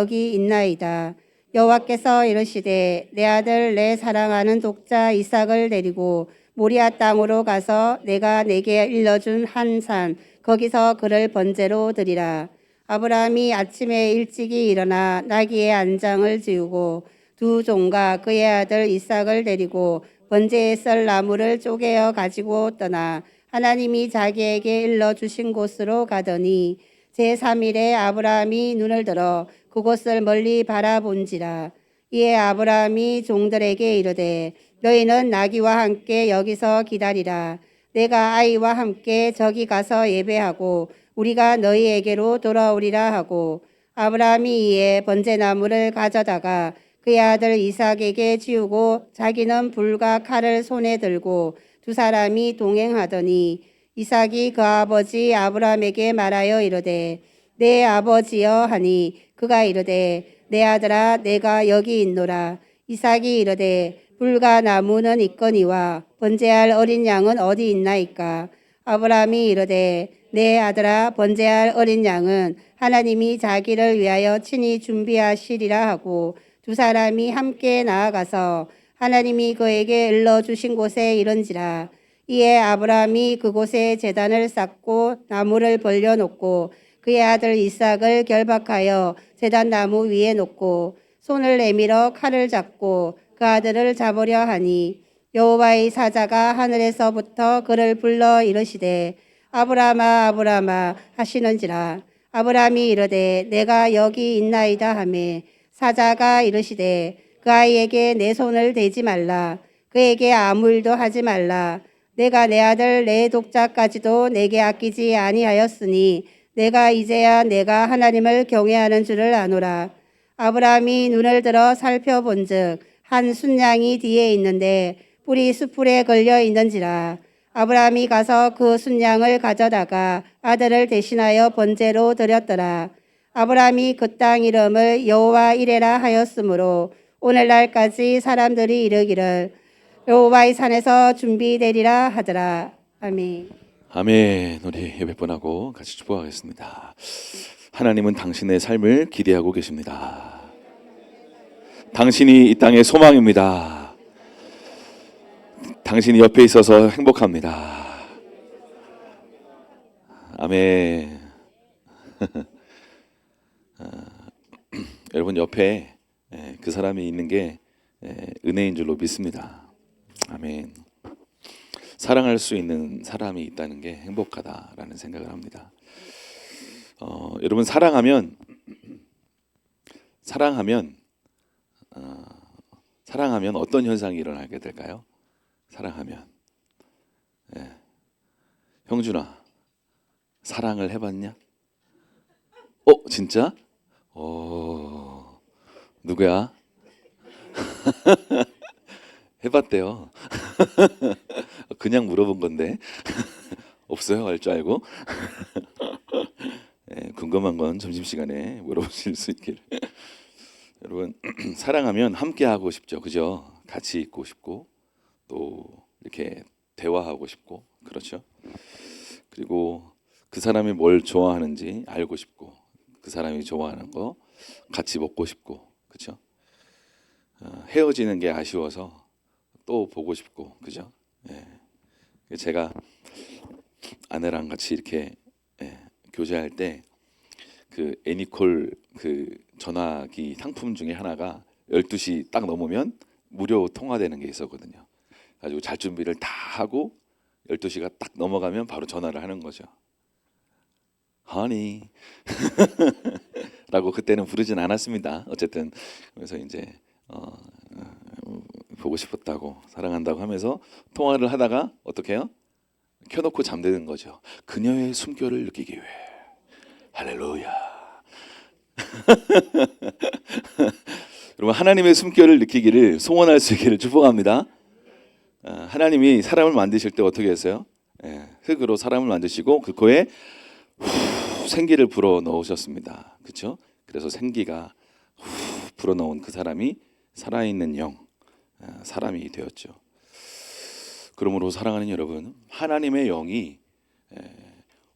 여기 있나이다. 여호와께서 이르시되 내 아들 내 사랑하는 독자 이삭을 데리고 모리아 땅으로 가서 내가 내게 일러준 한 산 거기서 그를 번제로 드리라. 아브라함이 아침에 일찍이 일어나 나귀의 안장을 지우고 두 종과 그의 아들 이삭을 데리고 번제에 썰 나무를 쪼개어 가지고 떠나 하나님이 자기에게 일러주신 곳으로 가더니 제3일에 아브라함이 눈을 들어 그곳을 멀리 바라본지라. 이에 아브라함이 종들에게 이르되 너희는 나귀와 함께 여기서 기다리라. 내가 아이와 함께 저기 가서 예배하고 우리가 너희에게로 돌아오리라 하고 아브라함이 이에 번제나무를 가져다가 그의 아들 이삭에게 지우고 자기는 불과 칼을 손에 들고 두 사람이 동행하더니 이삭이 그 아버지 아브라함에게 말하여 이르되 내 아버지여 하니 그가 이르되 내 아들아 내가 여기 있노라. 이삭이 이르되 불과 나무는 있거니와 번제할 어린 양은 어디 있나이까. 아브라함이 이르되 내 아들아 번제할 어린 양은 하나님이 자기를 위하여 친히 준비하시리라 하고 두 사람이 함께 나아가서 하나님이 그에게 일러주신 곳에 이른지라. 이에 아브라함이 그곳에 제단을 쌓고 나무를 벌려놓고 그의 아들 이삭을 결박하여 제단 나무 위에 놓고 손을 내밀어 칼을 잡고 그 아들을 잡으려 하니 여호와의 사자가 하늘에서부터 그를 불러 이르시되 아브라함아 아브라함아 하시는지라. 아브라함이 이르되 내가 여기 있나이다 하매 사자가 이르시되 그 아이에게 내 손을 대지 말라. 그에게 아무 일도 하지 말라. 내가 내 아들 내 독자까지도 내게 아끼지 아니하였으니 내가 이제야 내가 하나님을 경외하는 줄을 아노라. 아브라함이 눈을 들어 살펴본즉 한 순양이 뒤에 있는데 뿔이 수풀에 걸려 있는지라. 아브라함이 가서 그 순양을 가져다가 아들을 대신하여 번제로 드렸더라. 아브라함이 그 땅 이름을 여호와 이레라 하였으므로 오늘날까지 사람들이 이르기를 여호와의 산에서 준비되리라 하더라. 아멘. 아멘. 우리 예배 번하고 같이 축복하겠습니다. 하나님은 당신의 삶을 기대하고 계십니다. 당신이 이 땅의 소망입니다. 당신이 옆에 있어서 행복합니다. 아멘. 여러분 옆에 그 사람이 있는 게 은혜인 줄로 믿습니다. 아멘. 사랑할 수 있는 사람이 있다는 게 행복하다라는 생각을 합니다. 여러분 사랑하면 어떤 현상이 일어나게 될까요? 사랑하면 형준아 사랑을 해봤냐? 진짜? 누구야? 해봤대요. 그냥 물어본 건데 없어요? 알 줄 알고. 궁금한 건 점심시간에 물어보실 수 있기를. 여러분 사랑하면 함께 하고 싶죠, 그죠? 같이 있고 싶고 또 이렇게 대화하고 싶고 그렇죠. 그리고 그 사람이 뭘 좋아하는지 알고 싶고 그 사람이 좋아하는 거 같이 먹고 싶고 그렇죠. 헤어지는 게 아쉬워서 또 보고 싶고 그죠. 제가 아내랑 같이 이렇게 교제할 때 그 애니콜 그 전화기 상품 중에 하나가 12시 딱 넘으면 무료 통화되는 게 있었거든요. 가지고 잘 준비를 다 하고 12시가 딱 넘어가면 바로 전화를 하는 거죠. 허니 라고 그때는 부르진 않았습니다. 어쨌든 그래서 이제 보고 싶었다고 사랑한다고 하면서 통화를 하다가 어떻게 해요? 켜놓고 잠드는 거죠. 그녀의 숨결을 느끼기 위해. 할렐루야. 여러분 하나님의 숨결을 느끼기를 소원할 수 있기를 축복합니다. 하나님이 사람을 만드실 때 어떻게 했어요? 흙으로 사람을 만드시고 그 코에 생기를 불어 넣으셨습니다. 그렇죠? 그래서 생기가 불어 넣은 그 사람이 살아있는 영, 사람이 되었죠. 그러므로 사랑하는 여러분, 하나님의 영이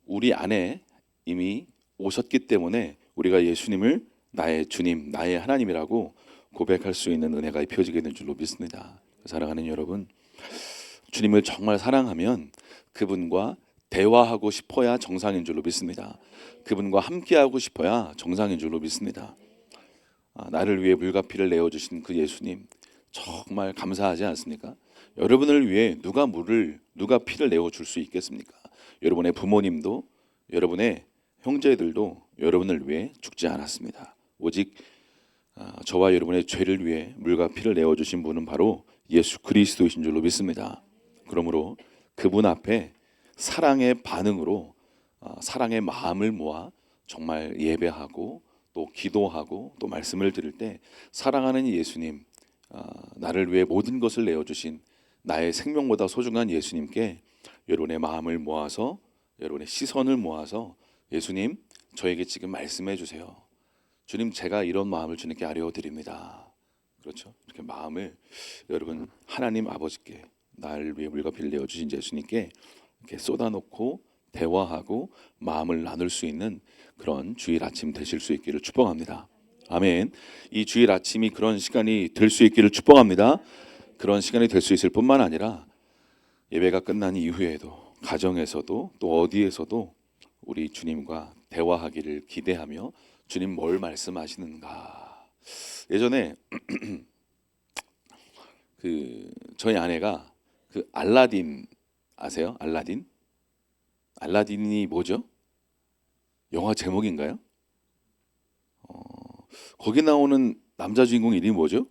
우리 안에 이미 오셨기 때문에 우리가 예수님을 나의 주님, 나의 하나님이라고 고백할 수 있는 은혜가 입혀지게 된 줄로 믿습니다. 사랑하는 여러분, 주님을 정말 사랑하면 그분과 대화하고 싶어야 정상인 줄로 믿습니다. 그분과 함께하고 싶어야 정상인 줄로 믿습니다. 나를 위해 물과 피를 내어주신 그 예수님 정말 감사하지 않습니까? 여러분을 위해 누가 피를 내어줄 수 있겠습니까? 여러분의 부모님도, 여러분의 형제들도 여러분을 위해 죽지 않았습니다. 오직 저와 여러분의 죄를 위해 물과 피를 내어주신 분은 바로 예수 그리스도이신 줄로 믿습니다. 그러므로 그분 앞에 사랑의 반응으로 사랑의 마음을 모아 정말 예배하고 또 기도하고 또 말씀을 드릴 때 사랑하는 예수님, 나를 위해 모든 것을 내어주신 나의 생명보다 소중한 예수님께 여러분의 마음을 모아서, 여러분의 시선을 모아서 예수님, 저에게 지금 말씀해 주세요. 주님, 제가 이런 마음을 주님께 아뢰어드립니다. 그렇죠? 이렇게 마음을 여러분 하나님 아버지께, 나를 위해 물과 피를 내어주신 예수님께 이렇게 쏟아놓고 대화하고 마음을 나눌 수 있는 그런 주일 아침 되실 수 있기를 축복합니다. 아멘. 이 주일 아침이 그런 시간이 될 수 있기를 축복합니다. 그런 시간이 될 수 있을 뿐만 아니라 예배가 끝난 이후에도 가정에서도 또 어디에서도 우리 주님과 대화하기를 기대하며 주님 뭘 말씀하시는가. 예전에 저희 아내가 알라딘 아세요? 알라딘? 알라딘이 뭐죠? 영화 제목인가요? 거기 나오는 남자 주인공 이름이 뭐죠?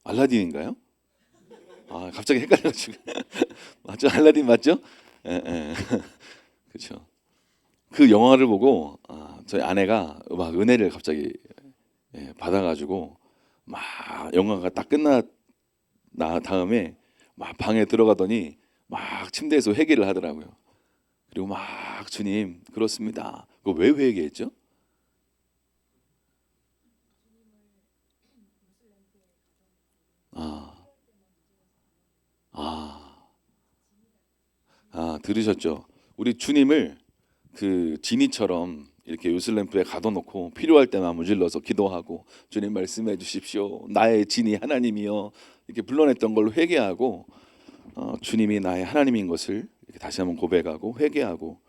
알라딘인가요? 갑자기 헷갈려가지고 맞죠? 알라딘 맞죠? 예. 그렇죠. 그 영화를 보고 저희 아내가 막 은혜를 갑자기 받아가지고 막 영화가 딱 끝나 다음에 막 방에 들어가더니 막 침대에서 회개를 하더라고요. 그리고 막 주님 그렇습니다. 그거 왜 회개했죠? 들으셨죠? 우리 주님을 그 지니처럼 이렇게 요슬램프에 가둬놓고 필요할 때만 무질러서 기도하고 주님 말씀해 주십시오. 나의 진이 하나님이여 이렇게 불러냈던 걸로 회개하고 주님이 나의 하나님인 것을 이렇게 다시 한번 고백하고 회개하고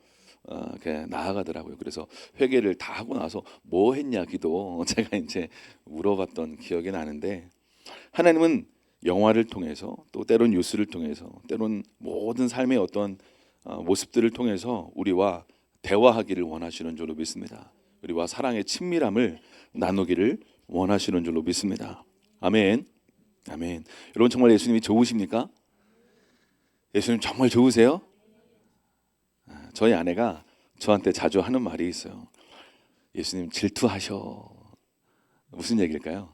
이렇게 나아가더라고요. 그래서 회개를 다 하고 나서 뭐 했냐 기도 제가 이제 물어봤던 기억이 나는데 하나님은 영화를 통해서 또 때론 뉴스를 통해서 때론 모든 삶의 어떤 모습들을 통해서 우리와 대화하기를 원하시는 줄로 믿습니다. 우리와 사랑의 친밀함을 나누기를 원하시는 줄로 믿습니다. 아멘. 아멘. 여러분 정말 예수님이 좋으십니까? 예수님 정말 좋으세요? 저희 아내가 저한테 자주 하는 말이 있어요. 예수님 질투하셔. 무슨 얘기일까요?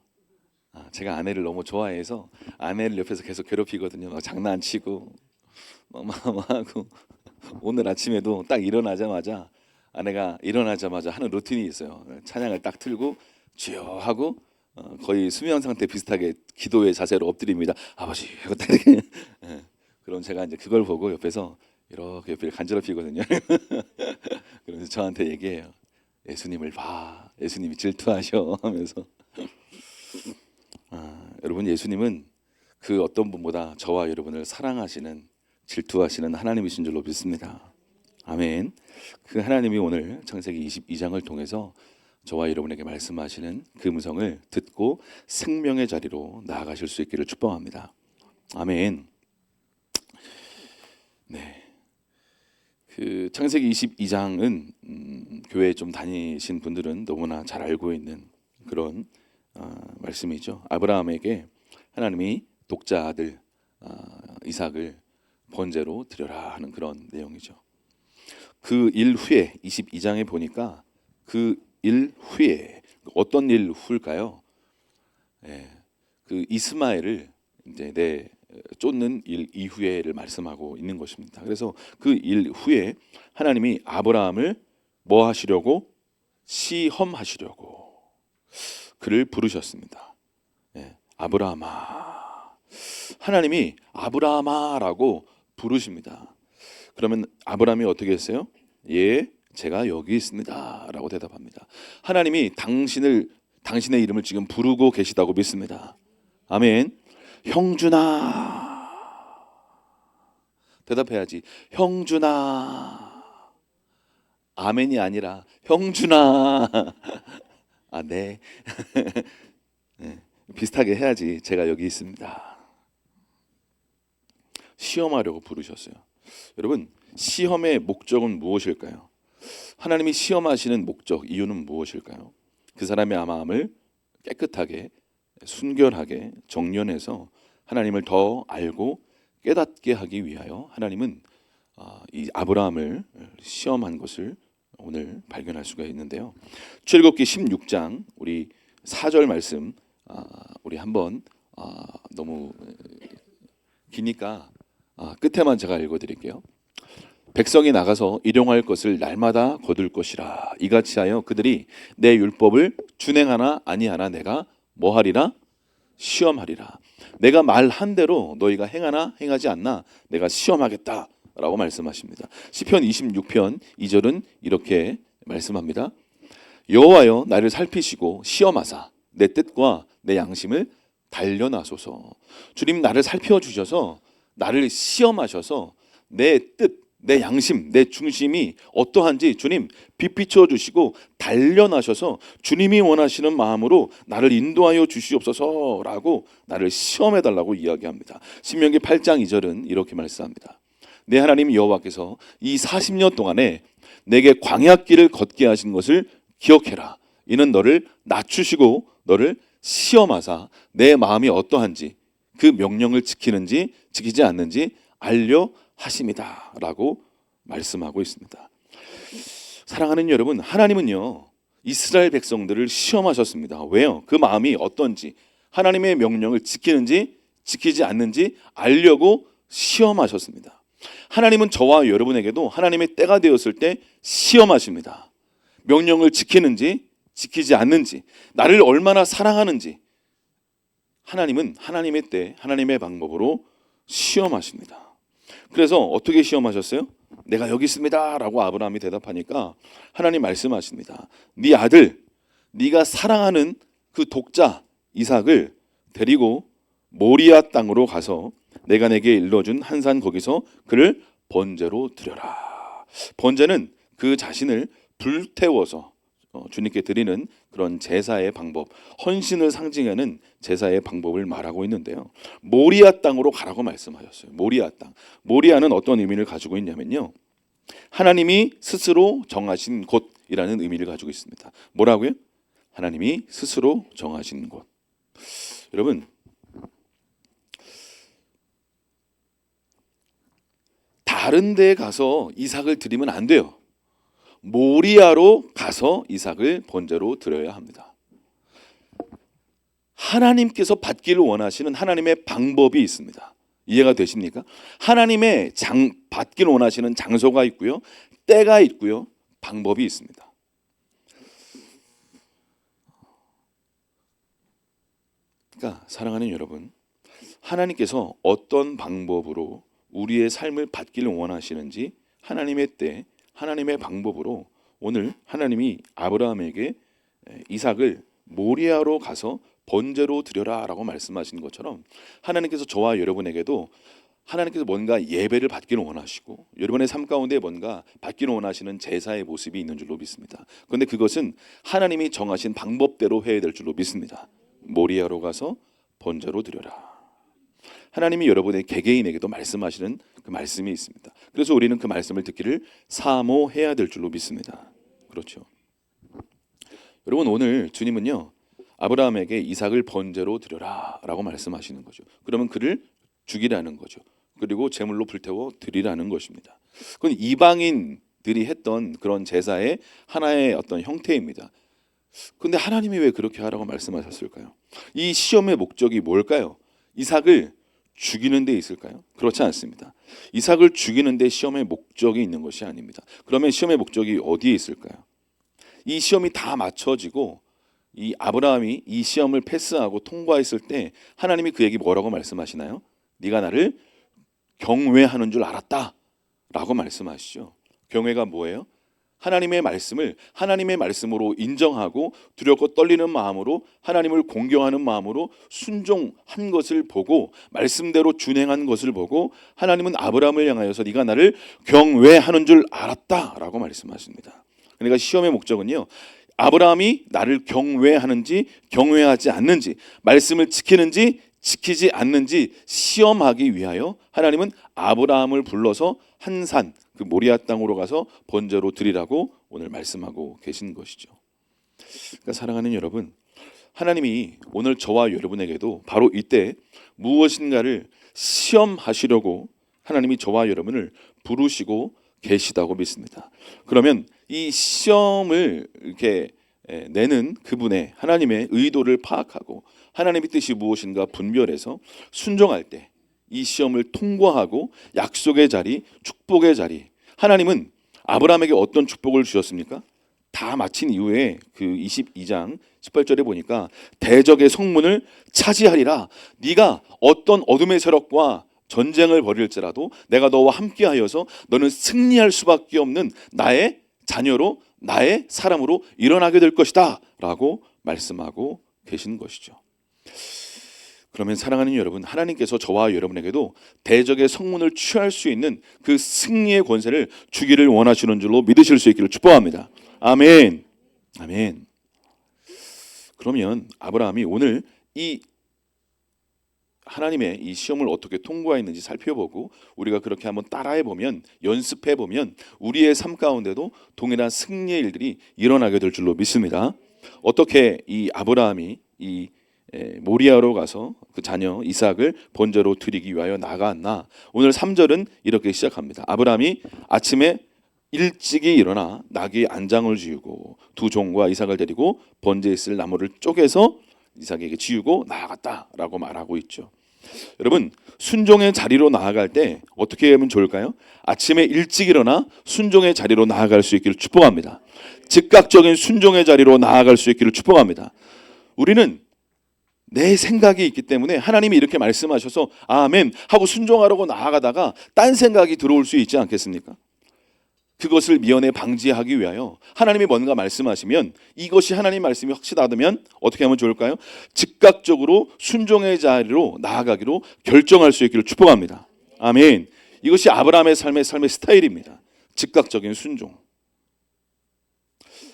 제가 아내를 너무 좋아해서 아내를 옆에서 계속 괴롭히거든요. 막 장난치고 막 하고 오늘 아침에도 딱 일어나자마자 아내가 일어나자마자 하는 루틴이 있어요. 찬양을 딱 틀고 주여 하고 거의 수면 상태 비슷하게 기도의 자세로 엎드립니다. 아버지 하고 딱 이렇게 그럼 제가 이제 그걸 보고 옆에서 이렇게 옆에 간지럽히거든요. 그래서 저한테 얘기해요. 예수님을 봐. 예수님이 질투하셔 하면서 여러분 예수님은 그 어떤 분보다 저와 여러분을 사랑하시는 질투하시는 하나님이신 줄로 믿습니다. 아멘. 그 하나님이 오늘 창세기 22장을 통해서 저와 여러분에게 말씀하시는 그 음성을 듣고 생명의 자리로 나아가실 수 있기를 축복합니다. 아멘. 네. 그 창세기 22장은 교회 좀 다니신 분들은 너무나 잘 알고 있는 그런 말씀이죠. 아브라함에게 하나님이 독자 아들 이삭을 번제로 드려라 하는 그런 내용이죠. 그 일 후에 22장에 보니까 그 일 후에 어떤 일 후일까요? 그 이스마엘을 이제 쫓는 일 이후에를 말씀하고 있는 것입니다. 그래서 그 일 후에 하나님이 아브라함을 뭐 하시려고? 시험하시려고 그를 부르셨습니다. 아브라함아. 하나님이 아브라함아라고 부르십니다. 그러면 아브라함이 어떻게 했어요? 예, 제가 여기 있습니다라고 대답합니다. 하나님이 당신의 이름을 지금 부르고 계시다고 믿습니다. 아멘. 형준아, 대답해야지. 형준아. 아멘이 아니라 형준아. 아, 네. 네. 비슷하게 해야지. 제가 여기 있습니다. 시험하려고 부르셨어요. 여러분, 시험의 목적은 무엇일까요? 하나님이 시험하시는 목적, 이유는 무엇일까요? 그 사람의 마음을 깨끗하게, 순결하게 정련해서 하나님을 더 알고 깨닫게 하기 위하여 하나님은 이 아브라함을 시험한 것을 오늘 발견할 수가 있는데요. 출애굽기 16장 우리 4절 말씀 우리 한번 너무 기니까 끝에만 제가 읽어드릴게요. 백성이 나가서 일용할 것을 날마다 거둘 것이라. 이같이 하여 그들이 내 율법을 준행하나 아니하나 내가 뭐하리라? 시험하리라. 내가 말한 대로 너희가 행하나 행하지 않나 내가 시험하겠다 라고 말씀하십니다. 시편 26편 2절은 이렇게 말씀합니다. 여호와여 나를 살피시고 시험하사 내 뜻과 내 양심을 단련하소서. 주님 나를 살펴주셔서 나를 시험하셔서 내 뜻, 내 양심, 내 중심이 어떠한지 주님 비추어 주시고 단련하셔서 주님이 원하시는 마음으로 나를 인도하여 주시옵소서라고 나를 시험해 달라고 이야기합니다. 신명기 8장 2절은 이렇게 말씀합니다. 내 하나님 여호와께서 이 40년 동안에 내게 광야길을 걷게 하신 것을 기억해라. 이는 너를 낮추시고 너를 시험하사 내 마음이 어떠한지 그 명령을 지키는지 지키지 않는지 알려 하심이다 라고 말씀하고 있습니다. 사랑하는 여러분, 하나님은요 이스라엘 백성들을 시험하셨습니다. 왜요? 그 마음이 어떤지, 하나님의 명령을 지키는지 지키지 않는지 알려고 시험하셨습니다. 하나님은 저와 여러분에게도 하나님의 때가 되었을 때 시험하십니다. 명령을 지키는지 지키지 않는지, 나를 얼마나 사랑하는지 하나님은 하나님의 때 하나님의 방법으로 시험하십니다. 그래서 어떻게 시험하셨어요? 내가 여기 있습니다 라고 아브라함이 대답하니까 하나님 말씀하십니다. 네 아들, 네가 사랑하는 그 독자 이삭을 데리고 모리아 땅으로 가서 내가 내게 일러준 한 산 거기서 그를 번제로 드려라. 번제는 그 자신을 불태워서 주님께 드리는 그런 제사의 방법, 헌신을 상징하는 제사의 방법을 말하고 있는데요. 모리아 땅으로 가라고 말씀하셨어요. 모리아 땅. 모리아는 어떤 의미를 가지고 있냐면요, 하나님이 스스로 정하신 곳이라는 의미를 가지고 있습니다. 뭐라고요? 하나님이 스스로 정하신 곳. 여러분, 다른 데에 가서 이삭을 드리면 안 돼요. 모리아로 가서 이삭을 번제로 드려야 합니다. 하나님께서 받기를 원하시는 하나님의 방법이 있습니다. 이해가 되십니까? 하나님의 받기를 원하시는 장소가 있고요, 때가 있고요, 방법이 있습니다. 그러니까 사랑하는 여러분, 하나님께서 어떤 방법으로 우리의 삶을 받기를 원하시는지 하나님의 때, 하나님의 방법으로 오늘 하나님이 아브라함에게 이삭을 모리아로 가서 번제로 드려라 라고 말씀하신 것처럼 하나님께서 저와 여러분에게도 하나님께서 뭔가 예배를 받기를 원하시고 여러분의 삶 가운데 뭔가 받기를 원하시는 제사의 모습이 있는 줄로 믿습니다. 그런데 그것은 하나님이 정하신 방법대로 해야 될 줄로 믿습니다. 모리아로 가서 번제로 드려라. 하나님이 여러분의 개개인에게도 말씀하시는 그 말씀이 있습니다. 그래서 우리는 그 말씀을 듣기를 사모해야 될 줄로 믿습니다. 그렇죠. 여러분, 오늘 주님은요 아브라함에게 이삭을 번제로 드려라 라고 말씀하시는 거죠. 그러면 그를 죽이라는 거죠. 그리고 제물로 불태워 드리라는 것입니다. 그건 이방인들이 했던 그런 제사의 하나의 어떤 형태입니다. 그런데 하나님이 왜 그렇게 하라고 말씀하셨을까요? 이 시험의 목적이 뭘까요? 이삭을 죽이는 데 있을까요? 그렇지 않습니다. 이삭을 죽이는 데 시험의 목적이 있는 것이 아닙니다. 그러면 시험의 목적이 어디에 있을까요? 이 시험이 다 맞춰지고 이 아브라함이 이 시험을 패스하고 통과했을 때 하나님이 그에게 뭐라고 말씀하시나요? 네가 나를 경외하는 줄 알았다 라고 말씀하시죠. 경외가 뭐예요? 하나님의 말씀을 하나님의 말씀으로 인정하고 두렵고 떨리는 마음으로 하나님을 공경하는 마음으로 순종한 것을 보고 말씀대로 준행한 것을 보고 하나님은 아브라함을 향하여서 네가 나를 경외하는 줄 알았다라고 말씀하십니다. 그러니까 시험의 목적은요, 아브라함이 나를 경외하는지 경외하지 않는지, 말씀을 지키는지 지키지 않는지 시험하기 위하여 하나님은 아브라함을 불러서 한 산, 그 모리아 땅으로 가서 번제로 드리라고 오늘 말씀하고 계신 것이죠. 그러니까 사랑하는 여러분, 하나님이 오늘 저와 여러분에게도 바로 이때 무엇인가를 시험하시려고 하나님이 저와 여러분을 부르시고 계시다고 믿습니다. 그러면 이 시험을 이렇게 내는 그분의 하나님의 의도를 파악하고 하나님의 뜻이 무엇인가 분별해서 순종할 때 이 시험을 통과하고 약속의 자리, 축복의 자리, 하나님은 아브라함에게 어떤 축복을 주셨습니까? 다 마친 이후에 그 22장 18절에 보니까 대적의 성문을 차지하리라. 네가 어떤 어둠의 세력과 전쟁을 벌일지라도 내가 너와 함께하여서 너는 승리할 수밖에 없는 나의 자녀로 나의 사람으로 일어나게 될 것이다 라고 말씀하고 계신 것이죠. 그러면 사랑하는 여러분, 하나님께서 저와 여러분에게도 대적의 성문을 취할 수 있는 그 승리의 권세를 주기를 원하시는 줄로 믿으실 수 있기를 축복합니다. 아멘. 아멘. 그러면 아브라함이 오늘 이 하나님의 이 시험을 어떻게 통과했는지 살펴보고 우리가 그렇게 한번 따라해 보면, 연습해 보면 우리의 삶 가운데도 동일한 승리의 일들이 일어나게 될 줄로 믿습니다. 어떻게 이 아브라함이 이 모리아로 가서 그 자녀 이삭을 번제로 드리기 위하여 나갔나? 오늘 3절은 이렇게 시작합니다. 아브라함이 아침에 일찍이 일어나 나귀 안장을 지우고 두 종과 이삭을 데리고 번제에 쓸 나무를 쪼개서 이삭에게 지우고 나아갔다라고 말하고 있죠. 여러분, 순종의 자리로 나아갈 때 어떻게 하면 좋을까요? 아침에 일찍 일어나 순종의 자리로 나아갈 수 있기를 축복합니다. 즉각적인 순종의 자리로 나아갈 수 있기를 축복합니다. 우리는 내 생각이 있기 때문에 하나님이 이렇게 말씀하셔서 아멘 하고 순종하려고 나아가다가 딴 생각이 들어올 수 있지 않겠습니까? 그것을 미연에 방지하기 위하여 하나님이 뭔가 말씀하시면 이것이 하나님 말씀이 확실하다면 어떻게 하면 좋을까요? 즉각적으로 순종의 자리로 나아가기로 결정할 수 있기를 축복합니다. 아멘. 이것이 아브라함의 삶의 스타일입니다. 즉각적인 순종.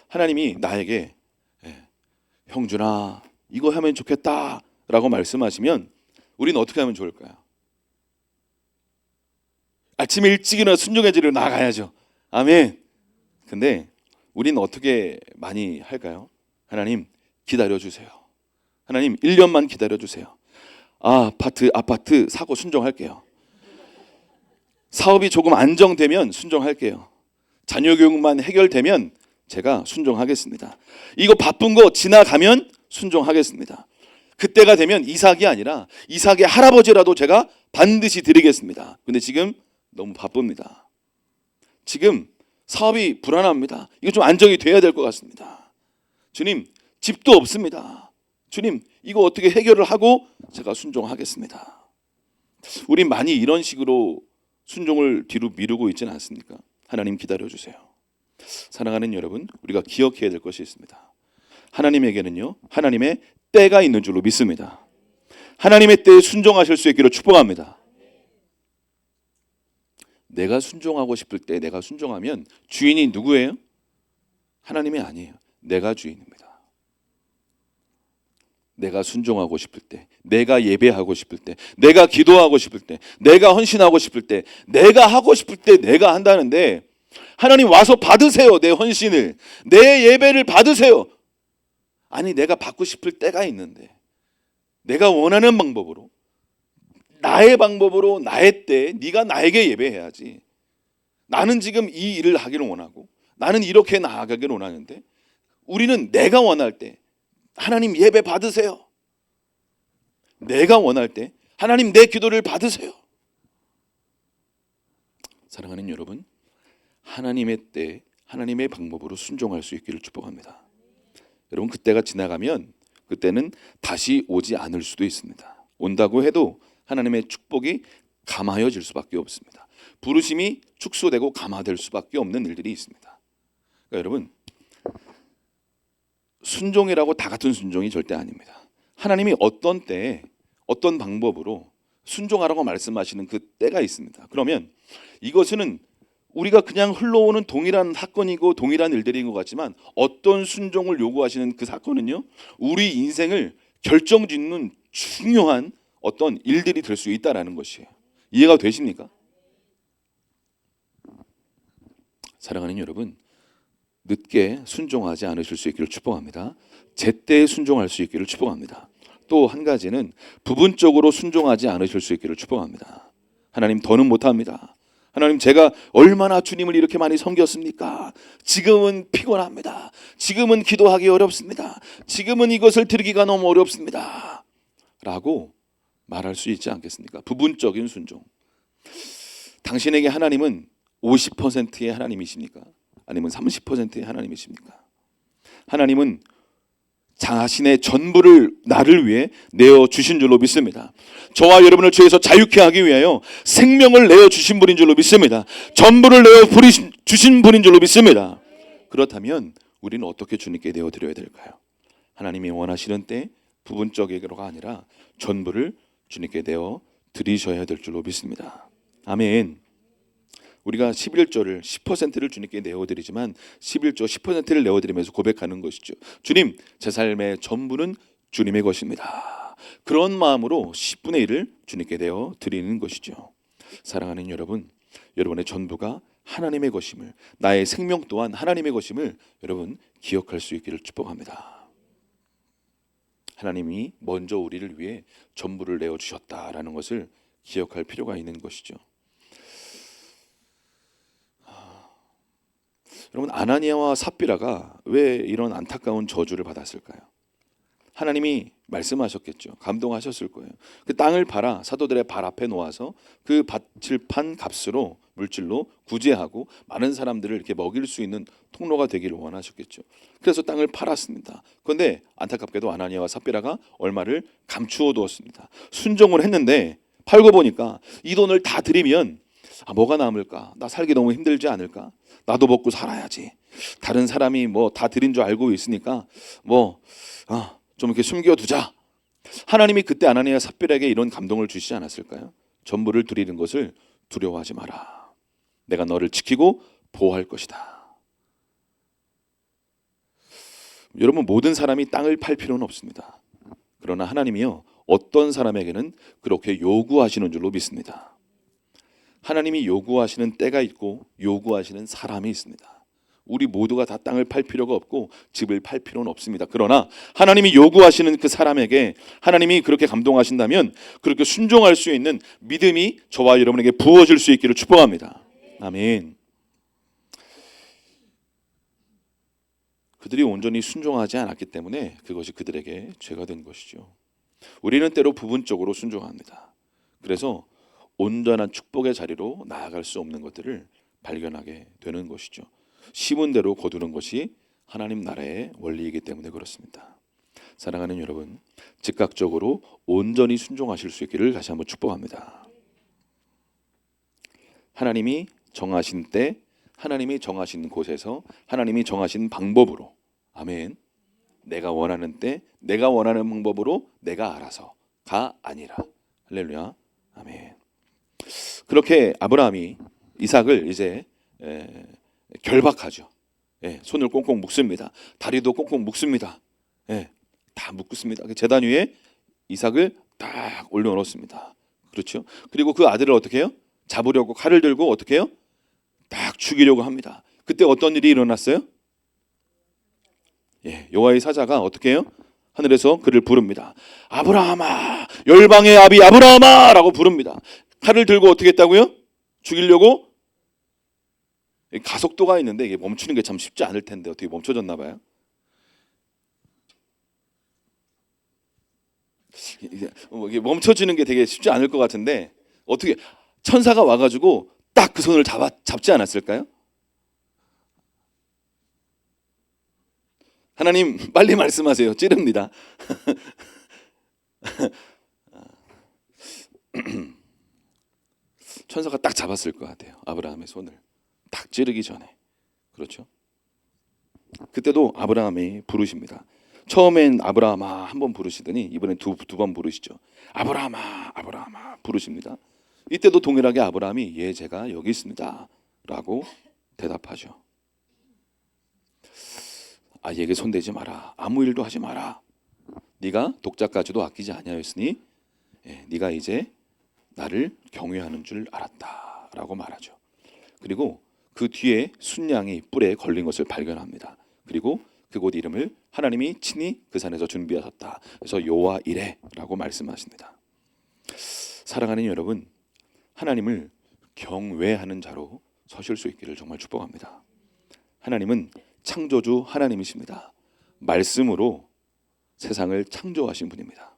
하나님이 나에게 형준아 이거 하면 좋겠다 라고 말씀하시면 우리는 어떻게 하면 좋을까요? 아침에 일찍 일어나 순종의 자리로 나아가야죠. 아멘. 근데 우리는 어떻게 많이 할까요? 하나님 기다려주세요. 하나님 1년만 기다려주세요. 아파트 사고 순종할게요. 사업이 조금 안정되면 순종할게요. 자녀 교육만 해결되면 제가 순종하겠습니다. 이거 바쁜 거 지나가면 순종하겠습니다. 그때가 되면 이삭이 아니라 이삭의 할아버지라도 제가 반드시 드리겠습니다. 근데 지금 너무 바쁩니다. 지금 사업이 불안합니다. 이거 좀 안정이 돼야 될 것 같습니다. 주님, 집도 없습니다. 주님, 이거 어떻게 해결을 하고 제가 순종하겠습니다. 우리 많이 이런 식으로 순종을 뒤로 미루고 있지는 않습니까? 하나님 기다려주세요. 사랑하는 여러분, 우리가 기억해야 될 것이 있습니다. 하나님에게는요, 하나님의 때가 있는 줄로 믿습니다. 하나님의 때에 순종하실 수 있기를 축복합니다. 내가 순종하고 싶을 때 내가 순종하면 주인이 누구예요? 하나님이 아니에요. 내가 주인입니다. 내가 순종하고 싶을 때, 내가 예배하고 싶을 때, 내가 기도하고 싶을 때, 내가 헌신하고 싶을 때, 내가 하고 싶을 때 내가 한다는데 하나님 와서 받으세요. 내 헌신을, 내 예배를 받으세요. 아니 내가 받고 싶을 때가 있는데 내가 원하는 방법으로 나의 방법으로 나의 때 네가 나에게 예배해야지. 나는 지금 이 일을 하기를 원하고 나는 이렇게 나아가기를 원하는데 우리는 내가 원할 때 하나님 예배 받으세요. 내가 원할 때 하나님 내 기도를 받으세요. 사랑하는 여러분, 하나님의 때 하나님의 방법으로 순종할 수 있기를 축복합니다. 여러분, 그때가 지나가면 그때는 다시 오지 않을 수도 있습니다. 온다고 해도 하나님의 축복이 감하여질 수밖에 없습니다. 부르심이 축소되고 감하될 수밖에 없는 일들이 있습니다. 그러니까 여러분, 순종이라고 다 같은 순종이 절대 아닙니다. 하나님이 어떤 때에 어떤 방법으로 순종하라고 말씀하시는 그 때가 있습니다. 그러면 이것은 우리가 그냥 흘러오는 동일한 사건이고 동일한 일들인 것 같지만 어떤 순종을 요구하시는 그 사건은요, 우리 인생을 결정짓는 중요한 어떤 일들이 될 수 있다라는 것이에요. 이해가 되십니까? 사랑하는 여러분, 늦게 순종하지 않으실 수 있기를 축복합니다. 제때 순종할 수 있기를 축복합니다. 또 한 가지는 부분적으로 순종하지 않으실 수 있기를 축복합니다. 하나님, 더는 못합니다. 하나님, 제가 얼마나 주님을 이렇게 많이 섬겼습니까? 지금은 피곤합니다. 지금은 기도하기 어렵습니다. 지금은 이것을 드리기가 너무 어렵습니다. 라고 말할 수 있지 않겠습니까? 부분적인 순종. 당신에게 하나님은 50%의 하나님이십니까? 아니면 30%의 하나님이십니까? 하나님은 자신의 전부를 나를 위해 내어주신 줄로 믿습니다. 저와 여러분을 죄에서 자유케 하기 위하여 생명을 내어주신 분인 줄로 믿습니다. 전부를 내어주신 분인 줄로 믿습니다. 그렇다면 우리는 어떻게 주님께 내어드려야 될까요? 하나님이 원하시는 때 부분적이로가 아니라 전부를 주님께 내어드리셔야 될 줄로 믿습니다. 아멘. 우리가 11조를 10%를 주님께 내어드리지만 11조 10%를 내어드리면서 고백하는 것이죠. 주님, 제 삶의 전부는 주님의 것입니다. 그런 마음으로 10분의 1을 주님께 내어드리는 것이죠. 사랑하는 여러분, 여러분의 전부가 하나님의 것임을, 나의 생명 또한 하나님의 것임을 여러분 기억할 수 있기를 축복합니다. 하나님이 먼저 우리를 위해 전부를 내어주셨다라는 것을 기억할 필요가 있는 것이죠. 여러분, 아나니아와 삽비라가 왜 이런 안타까운 저주를 받았을까요? 하나님이 말씀하셨겠죠. 감동하셨을 거예요. 그 땅을 팔아 사도들의 발 앞에 놓아서 그 밭을 판 값으로, 물질로 구제하고 많은 사람들을 이렇게 먹일 수 있는 통로가 되기를 원하셨겠죠. 그래서 땅을 팔았습니다. 그런데 안타깝게도 아나니아와 삽비라가 얼마를 감추어 두었습니다. 순종을 했는데 팔고 보니까 이 돈을 다 드리면 뭐가 남을까? 나 살기 너무 힘들지 않을까? 나도 먹고 살아야지. 다른 사람이 뭐 다 드린 줄 알고 있으니까 좀 이렇게 숨겨두자. 하나님이 그때 아나니아 삽비라에게 이런 감동을 주시지 않았을까요? 전부를 드리는 것을 두려워하지 마라. 내가 너를 지키고 보호할 것이다. 여러분, 모든 사람이 땅을 팔 필요는 없습니다. 그러나 하나님이요, 어떤 사람에게는 그렇게 요구하시는 줄로 믿습니다. 하나님이 요구하시는 때가 있고 요구하시는 사람이 있습니다. 우리 모두가 다 땅을 팔 필요가 없고 집을 팔 필요는 없습니다. 그러나 하나님이 요구하시는 그 사람에게 하나님이 그렇게 감동하신다면 그렇게 순종할 수 있는 믿음이 저와 여러분에게 부어질 수 있기를 축복합니다. 아멘. 그들이 온전히 순종하지 않았기 때문에 그것이 그들에게 죄가 된 것이죠. 우리는 때로 부분적으로 순종합니다. 그래서 온전한 축복의 자리로 나아갈 수 없는 것들을 발견하게 되는 것이죠. 심은 대로 거두는 것이 하나님 나라의 원리이기 때문에 그렇습니다. 사랑하는 여러분, 즉각적으로 온전히 순종하실 수 있기를 다시 한번 축복합니다. 하나님이 정하신 때, 하나님이 정하신 곳에서, 하나님이 정하신 방법으로, 아멘. 내가 원하는 때, 내가 원하는 방법으로 내가 알아서가 아니라, 할렐루야, 아멘. 그렇게 아브라함이 이삭을 이제 결박하죠. 손을 꽁꽁 묶습니다. 다리도 꽁꽁 묶습니다. 다 묶습니다. 제단 위에 이삭을 딱 올려놓습니다. 그렇죠? 그리고 그 아들을 어떻게 해요? 잡으려고 칼을 들고 어떻게 해요? 딱 죽이려고 합니다. 그때 어떤 일이 일어났어요? 여호와의 사자가 어떻게 해요? 하늘에서 그를 부릅니다. 아브라함아, 열방의 아비 아브라함아 라고 부릅니다. 칼을 들고 어떻게 했다고요? 죽이려고? 가속도가 있는데 이게 멈추는 게 참 쉽지 않을 텐데 어떻게 멈춰졌나 봐요. 이게 멈춰지는 게 되게 쉽지 않을 것 같은데 어떻게 천사가 와가지고 딱 그 손을 잡지 않았을까요? 하나님 빨리 말씀하세요. 찌릅니다. 천사가 딱 잡았을 것 같아요. 아브라함의 손을 딱 찌르기 전에. 그렇죠? 그때도 아브라함이 부르십니다. 처음엔 아브라함아 한 번 부르시더니 이번엔 두 번 부르시죠. 아브라함아 아브라함아 부르십니다. 이때도 동일하게 아브라함이 예 제가 여기 있습니다 라고 대답하죠. 아이에게 손대지 마라. 아무 일도 하지 마라. 네가 독자까지도 아끼지 아니하였으니 네가 이제 나를 경외하는 줄 알았다 라고 말하죠. 그리고 그 뒤에 순양이 뿔에 걸린 것을 발견합니다. 그리고 그곳 이름을 하나님이 친히 그 산에서 준비하셨다. 그래서 여호와 이레라고 말씀하십니다. 사랑하는 여러분, 하나님을 경외하는 자로 서실 수 있기를 정말 축복합니다. 하나님은 창조주 하나님이십니다. 말씀으로 세상을 창조하신 분입니다.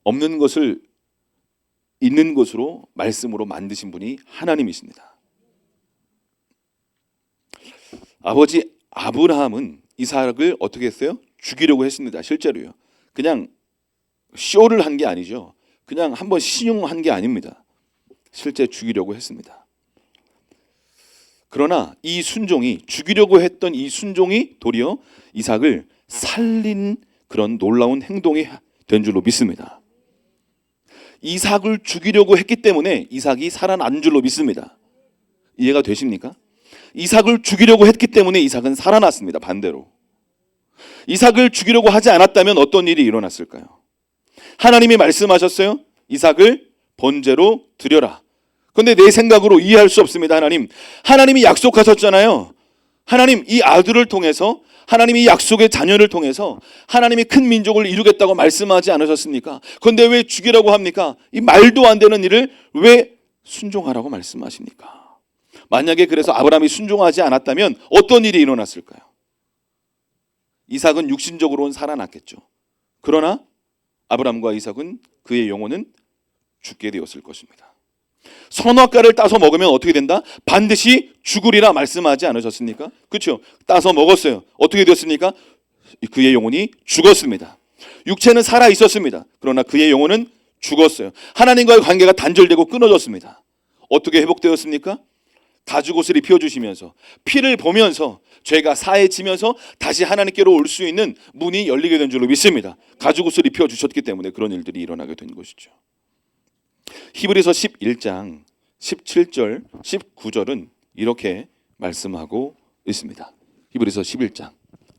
없는 것을 있는 것으로 말씀으로 만드신 분이 하나님이십니다. 아버지 아브라함은 이삭을 어떻게 했어요? 죽이려고 했습니다. 실제로요. 그냥 쇼를 한 게 아니죠. 그냥 한번 신용한 게 아닙니다. 실제 죽이려고 했습니다. 그러나 이 순종이 죽이려고 했던 이 순종이 도리어 이삭을 살린 그런 놀라운 행동이 된 줄로 믿습니다. 이삭을 죽이려고 했기 때문에 이삭이 살아난 줄로 믿습니다. 이해가 되십니까? 이삭을 죽이려고 했기 때문에 이삭은 살아났습니다. 반대로. 이삭을 죽이려고 하지 않았다면 어떤 일이 일어났을까요? 하나님이 말씀하셨어요. 이삭을 번제로 드려라. 그런데 내 생각으로 이해할 수 없습니다. 하나님이 약속하셨잖아요. 하나님 이 아들을 통해서 하나님이 이 약속의 자녀를 통해서 하나님이 큰 민족을 이루겠다고 말씀하지 않으셨습니까? 그런데 왜 죽이라고 합니까? 이 말도 안 되는 일을 왜 순종하라고 말씀하십니까? 만약에 그래서 아브라함이 순종하지 않았다면 어떤 일이 일어났을까요? 이삭은 육신적으로는 살아났겠죠. 그러나 아브라함과 이삭은 그의 영혼은 죽게 되었을 것입니다. 선악과를 따서 먹으면 어떻게 된다? 반드시 죽으리라 말씀하지 않으셨습니까? 그렇죠? 따서 먹었어요. 어떻게 되었습니까? 그의 영혼이 죽었습니다. 육체는 살아 있었습니다. 그러나 그의 영혼은 죽었어요. 하나님과의 관계가 단절되고 끊어졌습니다. 어떻게 회복되었습니까? 가죽옷을 입혀주시면서 피를 보면서 죄가 사해지면서 다시 하나님께로 올 수 있는 문이 열리게 된 줄로 믿습니다. 가죽옷을 입혀주셨기 때문에 그런 일들이 일어나게 된 것이죠. 히브리서 11장 17절 19절은 이렇게 말씀하고 있습니다. 히브리서 11장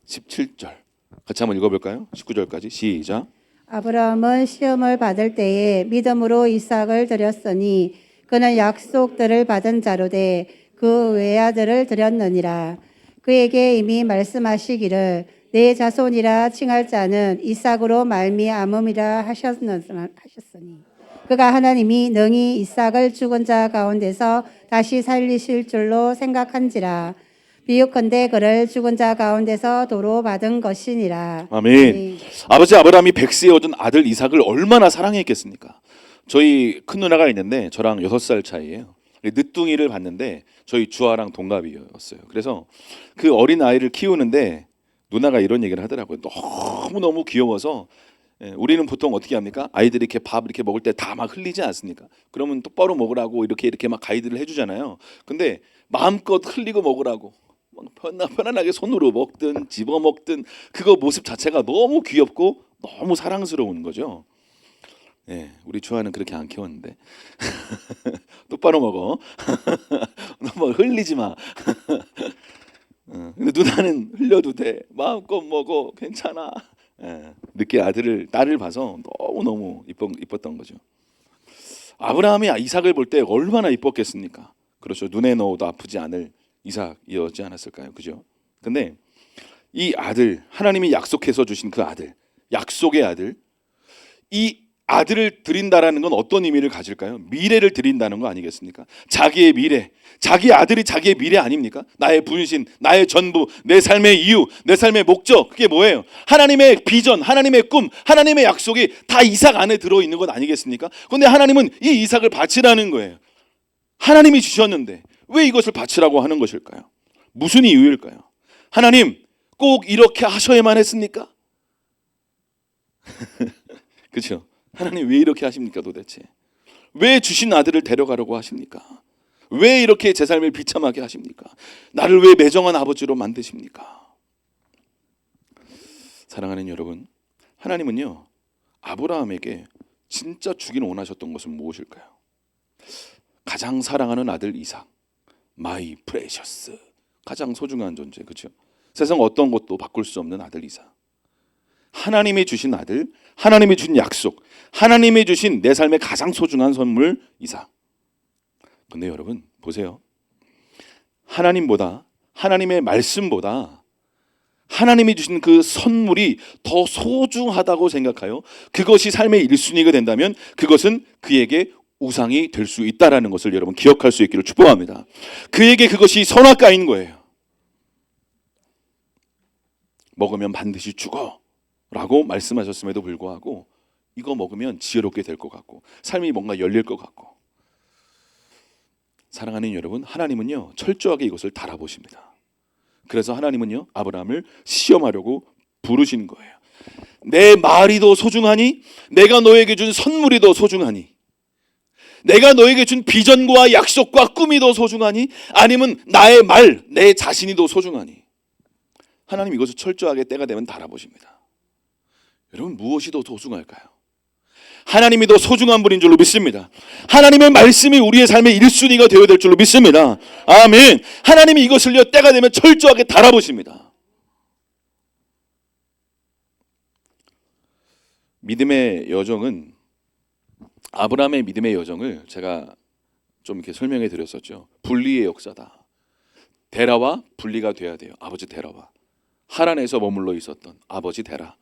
17절 같이 한번 읽어볼까요? 19절까지 시작. 아브라함은 시험을 받을 때에 믿음으로 이삭을 드렸으니 그는 약속들을 받은 자로 돼 그 외아들을 드렸느니라. 그에게 이미 말씀하시기를 내 자손이라 칭할 자는 이삭으로 말미암음이라 하셨으니 그가 하나님이 능히 이삭을 죽은 자 가운데서 다시 살리실 줄로 생각한지라. 비유컨대 그를 죽은 자 가운데서 도로 받은 것이니라. 아멘. 아버지 아브라함이 백세에 얻은 아들 이삭을 얼마나 사랑했겠습니까? 저희 큰 누나가 있는데 저랑 6살 차이예요. 늦둥이를 봤는데 저희 주아랑 동갑이었어요. 그래서 그 어린 아이를 키우는데 누나가 이런 얘기를 하더라고요. 너무너무 귀여워서 우리는 보통 어떻게 합니까? 아이들이 이렇게 밥 이렇게 먹을 때 다 막 흘리지 않습니까? 그러면 똑바로 먹으라고 이렇게 막 가이드를 해주잖아요. 근데 마음껏 흘리고 먹으라고 편안하게 손으로 먹든 집어 먹든 그거 모습 자체가 너무 귀엽고 너무 사랑스러운 거죠. 네, 우리 주아는 그렇게 안 키웠는데 똑바로 먹어. 너무 흘리지 마. 근데 누나는 흘려도 돼. 마음껏 먹어. 괜찮아. 늦게 딸을 봐서 너무너무 이뻤던 거죠. 아브라함이 이삭을 볼 때 얼마나 이뻤겠습니까? 그렇죠. 눈에 넣어도 아프지 않을 이삭이었지 않았을까요? 그죠? 근데 이 아들, 하나님이 약속해서 주신 그 아들, 약속의 아들, 이 아들을 드린다라는 건 어떤 의미를 가질까요? 미래를 드린다는 거 아니겠습니까? 자기의 미래, 자기 아들이 자기의 미래 아닙니까? 나의 분신, 나의 전부, 내 삶의 이유, 내 삶의 목적, 그게 뭐예요? 하나님의 비전, 하나님의 꿈, 하나님의 약속이 다 이삭 안에 들어있는 것 아니겠습니까? 그런데 하나님은 이 이삭을 바치라는 거예요. 하나님이 주셨는데 왜 이것을 바치라고 하는 것일까요? 무슨 이유일까요? 하나님 꼭 이렇게 하셔야만 했습니까? 그렇죠? 하나님 왜 이렇게 하십니까 도대체? 왜 주신 아들을 데려가려고 하십니까? 왜 이렇게 제 삶을 비참하게 하십니까? 나를 왜 매정한 아버지로 만드십니까? 사랑하는 여러분, 하나님은요 아브라함에게 진짜 주기는 원하셨던 것은 무엇일까요? 가장 사랑하는 아들 이삭, 마이 프레셔스, 가장 소중한 존재, 그렇죠? 세상 어떤 것도 바꿀 수 없는 아들 이삭. 하나님이 주신 아들, 하나님이 주신 약속, 하나님이 주신 내 삶의 가장 소중한 선물 이삭. 근데 여러분 보세요. 하나님보다, 하나님의 말씀보다 하나님이 주신 그 선물이 더 소중하다고 생각하여 그것이 삶의 1순위가 된다면 그것은 그에게 우상이 될 수 있다는 것을 여러분 기억할 수 있기를 축복합니다. 그에게 그것이 선악과인 거예요. 먹으면 반드시 죽어 라고 말씀하셨음에도 불구하고 이거 먹으면 지혜롭게 될 것 같고 삶이 뭔가 열릴 것 같고. 사랑하는 여러분, 하나님은요 철저하게 이것을 달아보십니다. 그래서 하나님은요 아브라함을 시험하려고 부르시는 거예요. 내 말이 더 소중하니? 내가 너에게 준 선물이 더 소중하니? 내가 너에게 준 비전과 약속과 꿈이 더 소중하니? 아니면 나의 말, 내 자신이 더 소중하니? 하나님 이것을 철저하게 때가 되면 달아보십니다. 여러분 무엇이 더 소중할까요? 하나님이 더 소중한 분인 줄로 믿습니다. 하나님의 말씀이 우리의 삶의 1순위가 되어야 될 줄로 믿습니다. 아멘. 하나님이 이것을요 때가 되면 철저하게 달아보십니다. 믿음의 여정은, 아브라함의 믿음의 여정을 제가 좀 이렇게 설명해 드렸었죠. 분리의 역사다. 데라와 분리가 돼야 돼요. 아버지 데라와 하란에서 머물러 있었던 아버지 데라,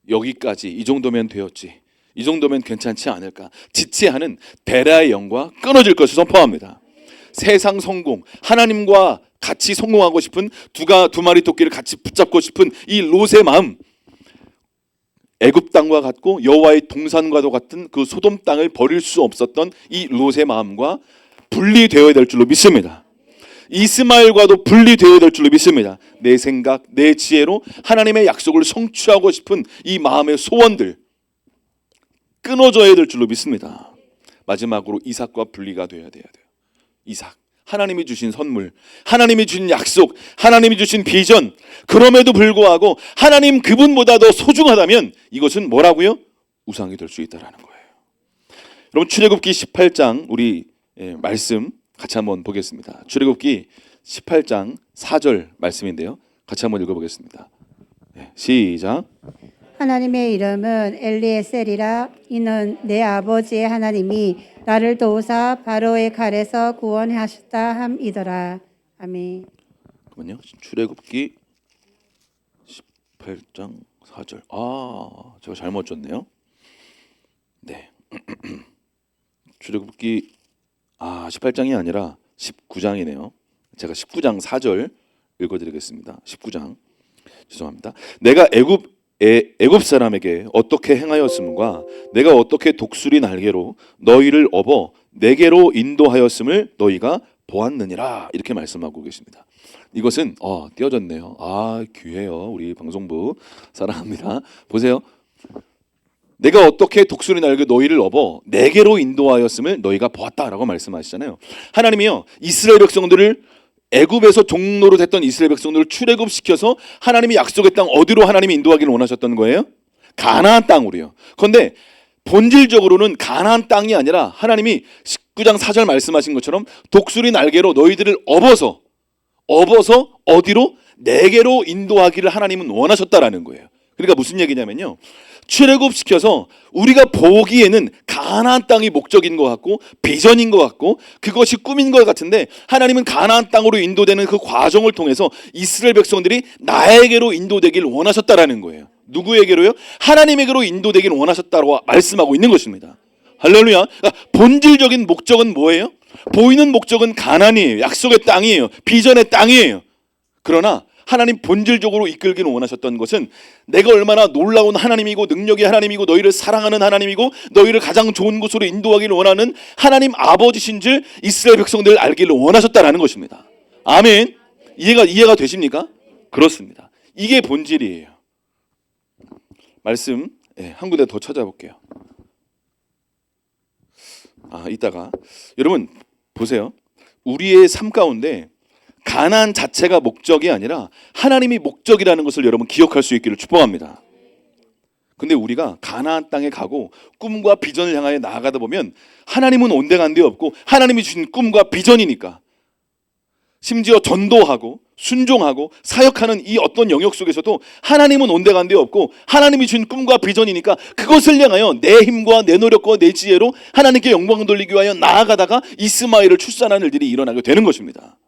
여기까지 이 정도면 되었지, 이 정도면 괜찮지 않을까 지체하는 데라의 영과 끊어질 것을 선포합니다. 세상 성공, 하나님과 같이 성공하고 싶은 두 마리 토끼를 같이 붙잡고 싶은 이 롯의 마음, 애굽 땅과 같고 여호와의 동산과도 같은 그 소돔 땅을 버릴 수 없었던 이 롯의 마음과 분리되어야 될 줄로 믿습니다. 이스마엘과도 분리되어야 될 줄로 믿습니다. 내 생각, 내 지혜로 하나님의 약속을 성취하고 싶은 이 마음의 소원들 끊어져야 될 줄로 믿습니다. 마지막으로 이삭과 분리가 돼야 돼요. 이삭, 하나님이 주신 선물, 하나님이 주신 약속, 하나님이 주신 비전, 그럼에도 불구하고 하나님 그분보다 더 소중하다면 이것은 뭐라고요? 우상이 될 수 있다는 거예요. 여러분 출애굽기 18장 우리 말씀 같이 한번 보겠습니다. 출애굽기 18장 4절 말씀인데요. 같이 한번 읽어보겠습니다. 시작. 하나님의 이름은 엘리에셀이라. 이는 내 아버지의 하나님이 나를 도우사 바로의 칼에서 구원하셨다 함이더라. 아멘. 잠깐만요. 출애굽기 18장 4절. 제가 잘못 줬네요. 네. 출애굽기 18장이 아니라 19장이네요. 제가 19장 4절 읽어드리겠습니다. 19장 죄송합니다. 내가 애굽 사람에게 어떻게 행하였음과 내가 어떻게 독수리 날개로 너희를 업어 내게로 인도하였음을 너희가 보았느니라. 이렇게 말씀하고 계십니다. 이것은 띄어졌네요. 귀해요. 우리 방송부 사랑합니다. 보세요. 내가 어떻게 독수리 날개 너희를 업어 내게로 인도하였음을 너희가 보았다라고 말씀하시잖아요. 하나님이요 이스라엘 백성들을, 애굽에서 종로로 됐던 이스라엘 백성들을 출애굽시켜서 하나님이 약속의 땅 어디로 하나님이 인도하기를 원하셨던 거예요? 가나안 땅으로요. 그런데 본질적으로는 가나안 땅이 아니라 하나님이 19장 4절 말씀하신 것처럼 독수리 날개로 너희들을 업어서 어디로? 내게로 인도하기를 하나님은 원하셨다라는 거예요. 그러니까 무슨 얘기냐면요, 출애굽시켜서 우리가 보기에는 가나안 땅이 목적인 것 같고 비전인 것 같고 그것이 꿈인 것 같은데 하나님은 가나안 땅으로 인도되는 그 과정을 통해서 이스라엘 백성들이 나에게로 인도되기를 원하셨다라는 거예요. 누구에게로요? 하나님에게로 인도되기를 원하셨다고 말씀하고 있는 것입니다. 할렐루야. 그러니까 본질적인 목적은 뭐예요? 보이는 목적은 가나안이에요. 약속의 땅이에요. 비전의 땅이에요. 그러나 하나님 본질적으로 이끌기를 원하셨던 것은 내가 얼마나 놀라운 하나님이고 능력의 하나님이고 너희를 사랑하는 하나님이고 너희를 가장 좋은 곳으로 인도하기를 원하는 하나님 아버지신 줄 이스라엘 백성들을 알기를 원하셨다라는 것입니다. 아멘. 이해가 되십니까? 그렇습니다. 이게 본질이에요. 말씀 한 군데 더 찾아볼게요. 이따가 여러분 보세요. 우리의 삶 가운데 가나안 자체가 목적이 아니라 하나님이 목적이라는 것을 여러분 기억할 수 있기를 축복합니다. 근데 우리가 가나안 땅에 가고 꿈과 비전을 향하여 나아가다 보면 하나님은 온데간데 없고 하나님이 주신 꿈과 비전이니까, 심지어 전도하고 순종하고 사역하는 이 어떤 영역 속에서도 하나님은 온데간데 없고 하나님이 주신 꿈과 비전이니까 그것을 향하여 내 힘과 내 노력과 내 지혜로 하나님께 영광 돌리기 위하여 나아가다가 이스마엘을 출산하는 일들이 일어나게 되는 것입니다.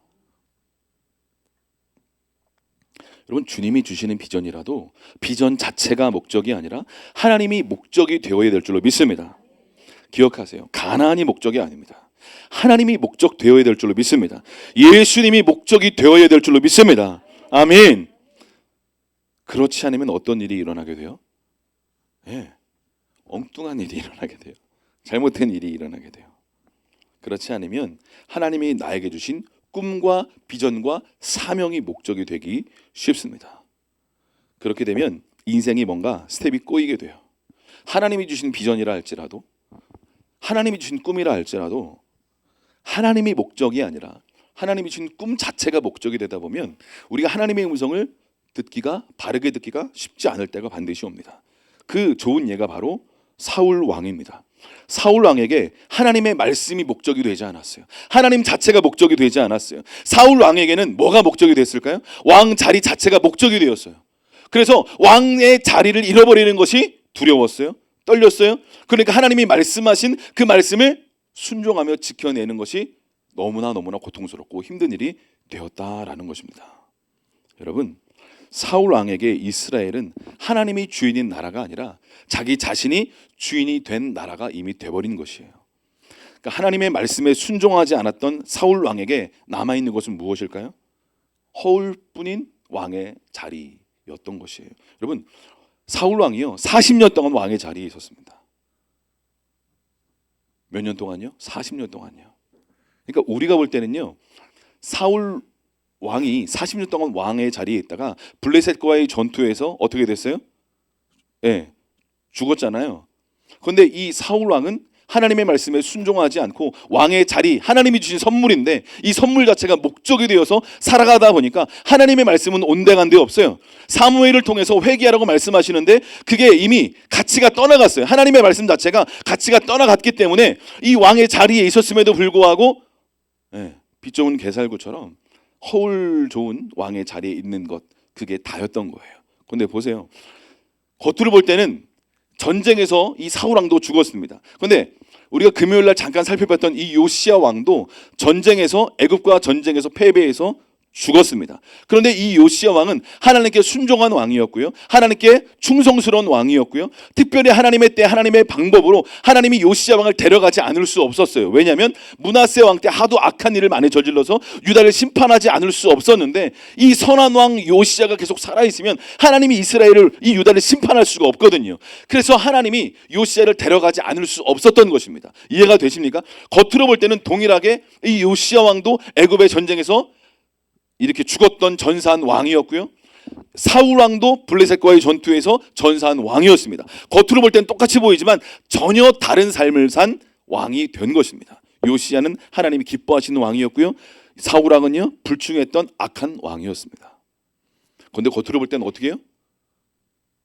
여러분, 주님이 주시는 비전이라도 비전 자체가 목적이 아니라 하나님이 목적이 되어야 될 줄로 믿습니다. 기억하세요. 가나안이 목적이 아닙니다. 하나님이 목적 되어야 될 줄로 믿습니다. 예수님이 목적이 되어야 될 줄로 믿습니다. 아멘. 그렇지 않으면 어떤 일이 일어나게 돼요? 엉뚱한 일이 일어나게 돼요. 잘못된 일이 일어나게 돼요. 그렇지 않으면 하나님이 나에게 주신 꿈과 비전과 사명이 목적이 되기 쉽습니다. 그렇게 되면 인생이 뭔가 스텝이 꼬이게 돼요. 하나님이 주신 비전이라 할지라도, 하나님이 주신 꿈이라 할지라도 하나님이 목적이 아니라 하나님이 주신 꿈 자체가 목적이 되다 보면 우리가 하나님의 음성을 바르게 듣기가 쉽지 않을 때가 반드시 옵니다. 그 좋은 예가 바로 사울 왕입니다. 사울 왕에게 하나님의 말씀이 목적이 되지 않았어요. 하나님 자체가 목적이 되지 않았어요. 사울 왕에게는 뭐가 목적이 됐을까요? 왕 자리 자체가 목적이 되었어요. 그래서 왕의 자리를 잃어버리는 것이 두려웠어요. 떨렸어요. 그러니까 하나님이 말씀하신 그 말씀을 순종하며 지켜내는 것이 너무나 고통스럽고 힘든 일이 되었다라는 것입니다. 여러분, 사울 왕에게 이스라엘은 하나님이 주인인 나라가 아니라 자기 자신이 주인이 된 나라가 이미 돼버린 것이에요. 그러니까 하나님의 말씀에 순종하지 않았던 사울 왕에게 남아있는 것은 무엇일까요? 허울뿐인 왕의 자리였던 것이에요. 여러분, 사울 왕이요 40년 동안 왕의 자리에 있었습니다. 몇 년 동안요? 40년 동안요. 그러니까 우리가 볼 때는요, 사울 왕이 40년 동안 왕의 자리에 있다가 블레셋과의 전투에서 어떻게 됐어요? 죽었잖아요. 그런데 이 사울 왕은 하나님의 말씀에 순종하지 않고 왕의 자리, 하나님이 주신 선물인데 이 선물 자체가 목적이 되어서 살아가다 보니까 하나님의 말씀은 온데간데 없어요. 사무엘을 통해서 회개하라고 말씀하시는데 그게 이미 가치가 떠나갔어요. 하나님의 말씀 자체가 가치가 떠나갔기 때문에 이 왕의 자리에 있었음에도 불구하고 빛 좋은 개살구처럼 허울 좋은 왕의 자리에 있는 것, 그게 다였던 거예요. 그런데 보세요. 겉으로 볼 때는 전쟁에서 이 사울 왕도 죽었습니다. 그런데 우리가 금요일 날 잠깐 살펴봤던 이 요시야 왕도 전쟁에서, 애굽과 전쟁에서 패배해서 죽었습니다. 그런데 이 요시야 왕은 하나님께 순종한 왕이었고요, 하나님께 충성스러운 왕이었고요, 특별히 하나님의 때 하나님의 방법으로 하나님이 요시야 왕을 데려가지 않을 수 없었어요. 왜냐하면 므낫세 왕 때 하도 악한 일을 많이 저질러서 유다를 심판하지 않을 수 없었는데 이 선한 왕 요시야가 계속 살아있으면 하나님이 이스라엘을, 이 유다를 심판할 수가 없거든요. 그래서 하나님이 요시야를 데려가지 않을 수 없었던 것입니다. 이해가 되십니까? 겉으로 볼 때는 동일하게 이 요시야 왕도 애굽의 전쟁에서 이렇게 죽었던 전사한 왕이었고요, 사울 왕도 블레셋과의 전투에서 전사한 왕이었습니다. 겉으로 볼 때는 똑같이 보이지만 전혀 다른 삶을 산 왕이 된 것입니다. 요시야는 하나님이 기뻐하시는 왕이었고요, 사울 왕은요 불충했던 악한 왕이었습니다. 그런데 겉으로 볼 때는 어떻게 해요?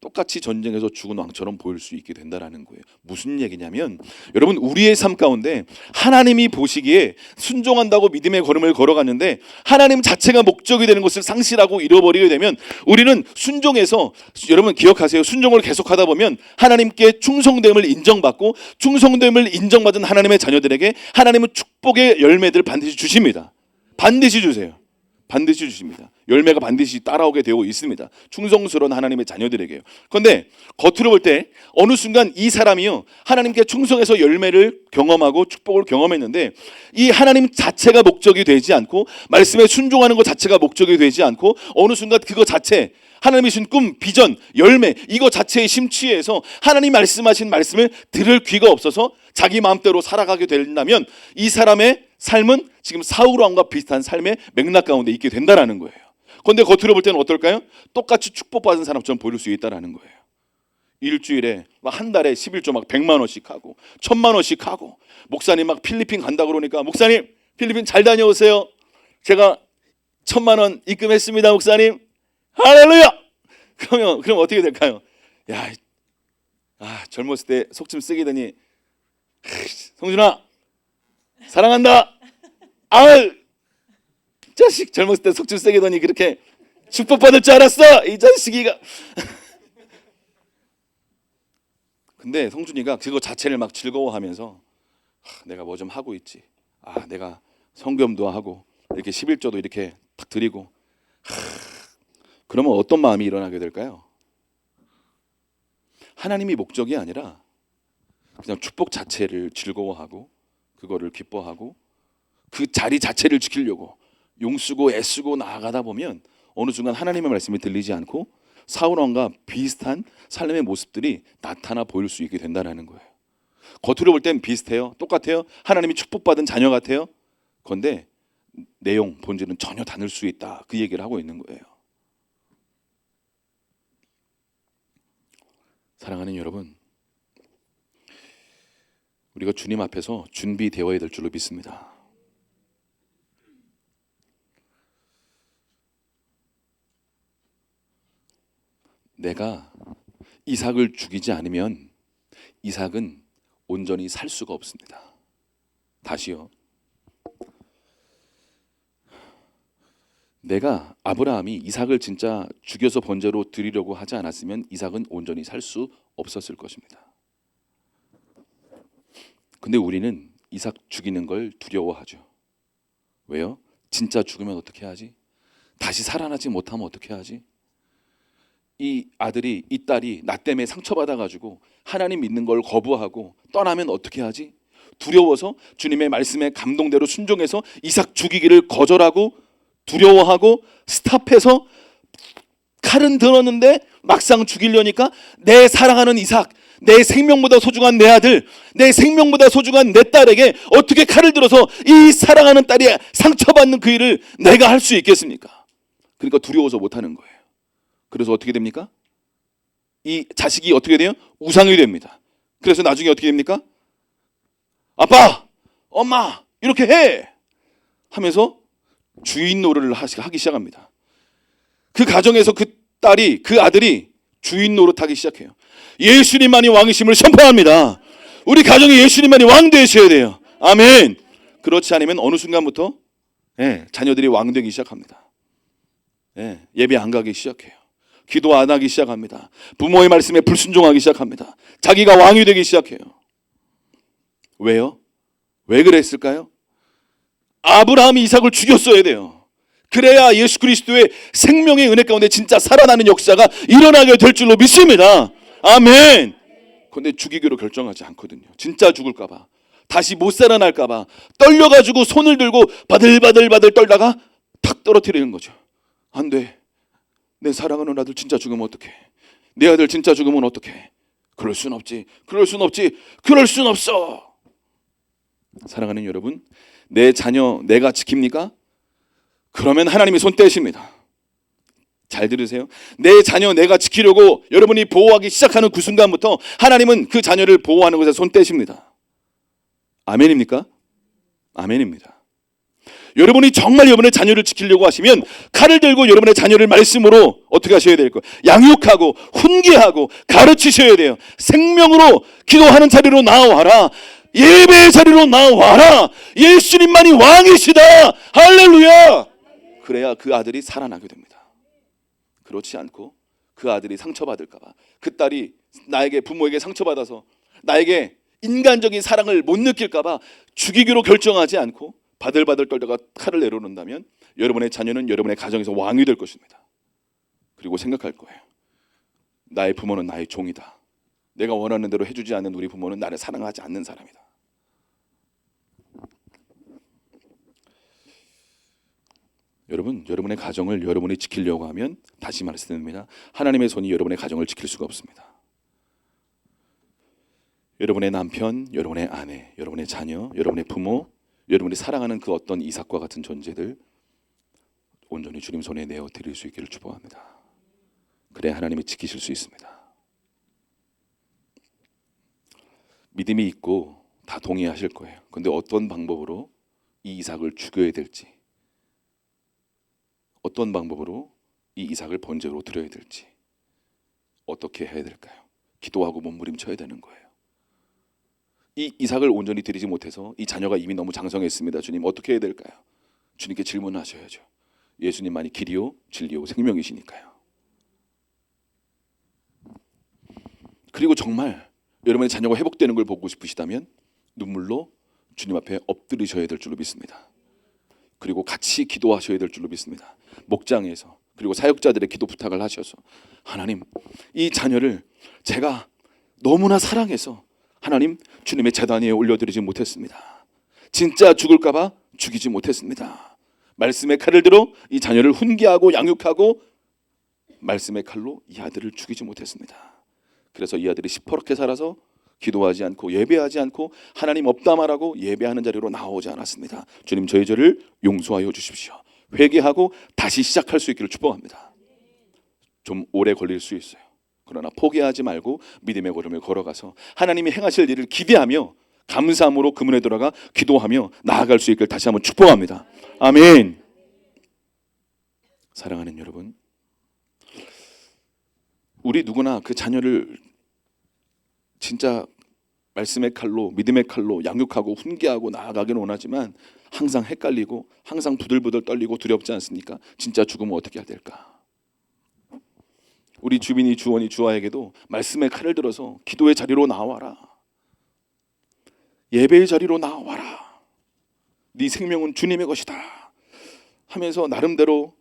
똑같이 전쟁에서 죽은 왕처럼 보일 수 있게 된다라는 거예요. 무슨 얘기냐면, 여러분, 우리의 삶 가운데 하나님이 보시기에 순종한다고 믿음의 걸음을 걸어갔는데 하나님 자체가 목적이 되는 것을 상실하고 잃어버리게 되면 우리는 순종해서, 여러분 기억하세요, 순종을 계속하다 보면 하나님께 충성됨을 인정받고 충성됨을 인정받은 하나님의 자녀들에게 하나님은 축복의 열매들을 반드시 주십니다. 반드시 주세요. 반드시 주십니다. 열매가 반드시 따라오게 되어 있습니다. 충성스러운 하나님의 자녀들에게요. 그런데 겉으로 볼 때 어느 순간 이 사람이요 하나님께 충성해서 열매를 경험하고 축복을 경험했는데 이 하나님 자체가 목적이 되지 않고 말씀에 순종하는 것 자체가 목적이 되지 않고 어느 순간 그거 자체, 하나님이 주신 꿈, 비전, 열매, 이거 자체에 심취해서 하나님 말씀하신 말씀을 들을 귀가 없어서 자기 마음대로 살아가게 된다면 이 사람의 삶은 지금 사울 왕과 비슷한 삶의 맥락 가운데 있게 된다라는 거예요. 그런데 겉으로 볼 때는 어떨까요? 똑같이 축복받은 사람처럼 보일 수 있다라는 거예요. 일주일에 한 달에 11조 막 100만 원씩 하고 1000만 원씩 하고, 목사님 막 필리핀 간다 그러니까 목사님 필리핀 잘 다녀오세요. 제가 1,000만 원 입금했습니다, 목사님. 할렐루야. 그럼 어떻게 될까요? 야, 젊었을 때 속 좀 쓰기더니 성준아 사랑한다. 자식 젊었을 때 속 좀 쓰기더니 그렇게 축복받을 줄 알았어, 이 자식이가. 근데 성준이가 그거 자체를 막 즐거워하면서 내가 뭐 좀 하고 있지. 내가 성금도 하고 이렇게 11조도 이렇게 탁 드리고. 그러면 어떤 마음이 일어나게 될까요? 하나님이 목적이 아니라 그냥 축복 자체를 즐거워하고 그거를 기뻐하고 그 자리 자체를 지키려고 용쓰고 애쓰고 나아가다 보면 어느 순간 하나님의 말씀이 들리지 않고 사울왕과 비슷한 삶의 모습들이 나타나 보일 수 있게 된다는 거예요. 겉으로 볼 땐 비슷해요. 똑같아요. 하나님이 축복받은 자녀 같아요. 그런데 내용, 본질은 전혀 다를 수 있다. 그 얘기를 하고 있는 거예요. 사랑하는 여러분, 우리가 주님 앞에서 준비되어야 될 줄로 믿습니다. 내가 이삭을 죽이지 않으면 이삭은 온전히 살 수가 없습니다. 다시요. 내가 아브라함이 이삭을 진짜 죽여서 번제로 드리려고 하지 않았으면 이삭은 온전히 살 수 없었을 것입니다. 근데 우리는 이삭 죽이는 걸 두려워하죠. 왜요? 진짜 죽으면 어떻게 하지? 다시 살아나지 못하면 어떻게 하지? 이 아들이, 이 딸이 나 때문에 상처받아가지고 하나님 믿는 걸 거부하고 떠나면 어떻게 하지? 두려워서 주님의 말씀에 감동대로 순종해서 이삭 죽이기를 거절하고 두려워하고 스탑해서 칼은 들었는데 막상 죽이려니까 내 사랑하는 이삭, 내 생명보다 소중한 내 아들, 내 생명보다 소중한 내 딸에게 어떻게 칼을 들어서 이 사랑하는 딸이 상처받는 그 일을 내가 할 수 있겠습니까? 그러니까 두려워서 못하는 거예요. 그래서 어떻게 됩니까? 이 자식이 어떻게 돼요? 우상이 됩니다. 그래서 나중에 어떻게 됩니까? 아빠, 엄마 이렇게 해 하면서 주인 노릇을 하기 시작합니다. 그 가정에서 그 딸이, 그 아들이 주인 노릇하기 시작해요. 예수님만이 왕이심을 선포합니다. 우리 가정에 예수님만이 왕 되셔야 돼요. 아멘. 그렇지 않으면 어느 순간부터 자녀들이 왕 되기 시작합니다. 예배 안 가기 시작해요. 기도 안 하기 시작합니다. 부모의 말씀에 불순종하기 시작합니다. 자기가 왕이 되기 시작해요. 왜요? 왜 그랬을까요? 아브라함이 이삭을 죽였어야 돼요. 그래야 예수 그리스도의 생명의 은혜 가운데 진짜 살아나는 역사가 일어나게 될 줄로 믿습니다. 아멘. 그런데 죽이기로 결정하지 않거든요. 진짜 죽을까 봐, 다시 못 살아날까 봐 떨려가지고 손을 들고 바들바들 떨다가 탁 떨어뜨리는 거죠. 안 돼. 내 사랑하는 아들 진짜 죽으면 어떡해? 내 아들 진짜 죽으면 어떡해? 그럴 순 없지. 그럴 순 없지. 그럴 순 없어. 사랑하는 여러분, 내 자녀 내가 지킵니까? 그러면 하나님이 손 떼십니다. 잘 들으세요. 내 자녀 내가 지키려고 여러분이 보호하기 시작하는 그 순간부터 하나님은 그 자녀를 보호하는 것에 손 떼십니다. 아멘입니까? 아멘입니다. 여러분이 정말 여러분의 자녀를 지키려고 하시면 칼을 들고 여러분의 자녀를 말씀으로 어떻게 하셔야 될 거예요? 양육하고 훈계하고 가르치셔야 돼요. 생명으로 기도하는 자리로 나와라. 예배의 자리로 나와라. 예수님만이 왕이시다. 할렐루야. 그래야 그 아들이 살아나게 됩니다. 그렇지 않고 그 아들이 상처받을까 봐, 그 딸이 나에게, 부모에게 상처받아서 나에게 인간적인 사랑을 못 느낄까 봐 죽이기로 결정하지 않고 바들바들 떨다가 칼을 내려놓는다면 여러분의 자녀는 여러분의 가정에서 왕이 될 것입니다. 그리고 생각할 거예요. 나의 부모는 나의 종이다. 내가 원하는 대로 해주지 않는 우리 부모는 나를 사랑하지 않는 사람이다. 여러분, 여러분의 가정을 여러분이 지키려고 하면 다시 말씀드립니다. 하나님의 손이 여러분의 가정을 지킬 수가 없습니다. 여러분의 남편, 여러분의 아내, 여러분의 자녀, 여러분의 부모, 여러분이 사랑하는 그 어떤 이삭과 같은 존재들 온전히 주님 손에 내어 드릴 수 있기를 축복합니다. 그래야 하나님이 지키실 수 있습니다. 믿음이 있고 다 동의하실 거예요. 그런데 어떤 방법으로 이 이삭을 죽여야 될지, 어떤 방법으로 이 이삭을 번제로 드려야 될지, 어떻게 해야 될까요? 기도하고 몸부림쳐야 되는 거예요. 이 이삭을 온전히 드리지 못해서 이 자녀가 이미 너무 장성했습니다. 주님, 어떻게 해야 될까요? 주님께 질문하셔야죠. 예수님만이 길이요 진리요 생명이시니까요. 그리고 정말 여러분의 자녀가 회복되는 걸 보고 싶으시다면 눈물로 주님 앞에 엎드리셔야 될 줄로 믿습니다. 그리고 같이 기도하셔야 될 줄로 믿습니다. 목장에서 그리고 사역자들의 기도 부탁을 하셔서, 하나님, 이 자녀를 제가 너무나 사랑해서 하나님 주님의 제단 위에 올려드리지 못했습니다. 진짜 죽을까 봐 죽이지 못했습니다. 말씀의 칼을 들어 이 자녀를 훈계하고 양육하고 말씀의 칼로 이 아들을 죽이지 못했습니다. 그래서 이 아들이 시퍼렇게 살아서 기도하지 않고 예배하지 않고 하나님 없다 말하고 예배하는 자리로 나오지 않았습니다. 주님, 저희 죄를 용서하여 주십시오. 회개하고 다시 시작할 수 있기를 축복합니다. 좀 오래 걸릴 수 있어요. 그러나 포기하지 말고 믿음의 걸음을 걸어가서 하나님이 행하실 일을 기대하며 감사함으로 그문에 들어가 기도하며 나아갈 수 있기를 다시 한번 축복합니다. 아멘. 사랑하는 여러분, 우리 누구나 그 자녀를 진짜 말씀의 칼로 믿음의 칼로 양육하고 훈계하고 나아가기는 원하지만 항상 헷갈리고 항상 부들부들 떨리고 두렵지 않습니까? 진짜 죽으면 어떻게 해야 될까? 우리 주빈이 주원이 주아에게도 말씀의 칼을 들어서 기도의 자리로 나와라, 예배의 자리로 나와라, 네 생명은 주님의 것이다 하면서 나름대로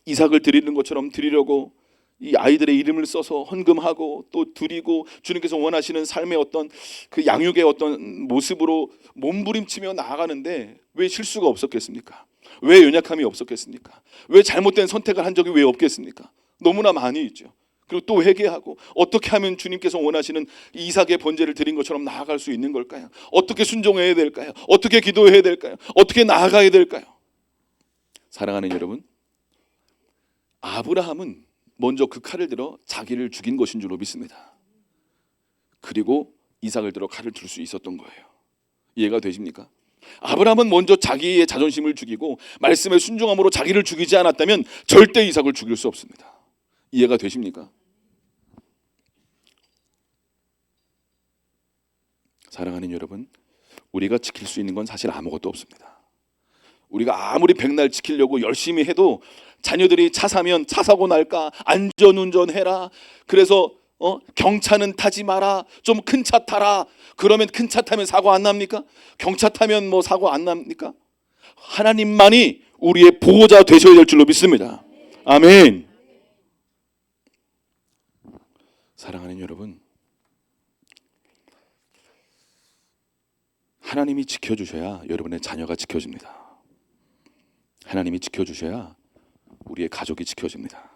이삭을 드리는 것처럼 드리려고 이 아이들의 이름을 써서 헌금하고 또 드리고 주님께서 원하시는 삶의 어떤 그 양육의 어떤 모습으로 몸부림치며 나아가는데 왜 실수가 없었겠습니까? 왜 연약함이 없었겠습니까? 왜 잘못된 선택을 한 적이 왜 없겠습니까? 너무나 많이 있죠. 그리고 또 회개하고 어떻게 하면 주님께서 원하시는 이삭의 번제를 드린 것처럼 나아갈 수 있는 걸까요? 어떻게 순종해야 될까요? 어떻게 기도해야 될까요? 어떻게 나아가야 될까요? 사랑하는 여러분, 아브라함은 먼저 그 칼을 들어 자기를 죽인 것인 줄로 믿습니다. 그리고 이삭을 들어 칼을 들 수 있었던 거예요. 이해가 되십니까? 아브라함은 먼저 자기의 자존심을 죽이고 말씀에 순종함으로 자기를 죽이지 않았다면 절대 이삭을 죽일 수 없습니다. 이해가 되십니까? 사랑하는 여러분, 우리가 지킬 수 있는 건 사실 아무것도 없습니다. 우리가 아무리 백날 지키려고 열심히 해도 자녀들이 차 사면 차 사고 날까, 안전운전해라, 그래서 경차는 타지 마라, 좀 큰 차 타라, 그러면 큰 차 타면 사고 안 납니까? 경차 타면 뭐 사고 안 납니까? 하나님만이 우리의 보호자 되셔야 될 줄로 믿습니다. 아멘. 사랑하는 여러분, 하나님이 지켜주셔야 여러분의 자녀가 지켜집니다. 하나님이 지켜주셔야 우리의 가족이 지켜집니다.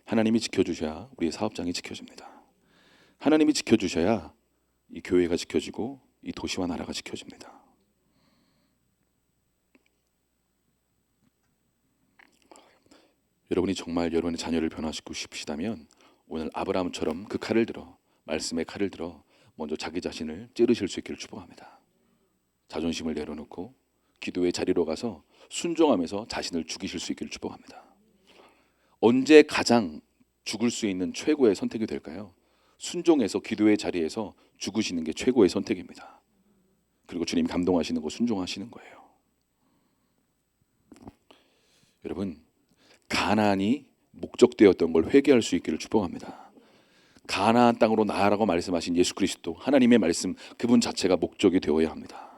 하나님이 지켜주셔야 우리의 사업장이 지켜집니다. 하나님이 지켜주셔야 이 교회가 지켜지고 이 도시와 나라가 지켜집니다. 여러분이 정말 여러분의 자녀를 변화시키고 싶으시다면 오늘 아브라함처럼 그 칼을 들어, 말씀의 칼을 들어 먼저 자기 자신을 찌르실 수 있기를 축복합니다. 자존심을 내려놓고 기도의 자리로 가서 순종하면서 자신을 죽이실 수 있기를 축복합니다. 언제 가장 죽을 수 있는 최고의 선택이 될까요? 순종해서 기도의 자리에서 죽으시는 게 최고의 선택입니다. 그리고 주님 감동하시는 거 순종하시는 거예요. 여러분, 가나안이 목적되었던 걸 회개할 수 있기를 축복합니다. 가나안 땅으로 나아라고 말씀하신 예수 그리스도, 하나님의 말씀, 그분 자체가 목적이 되어야 합니다.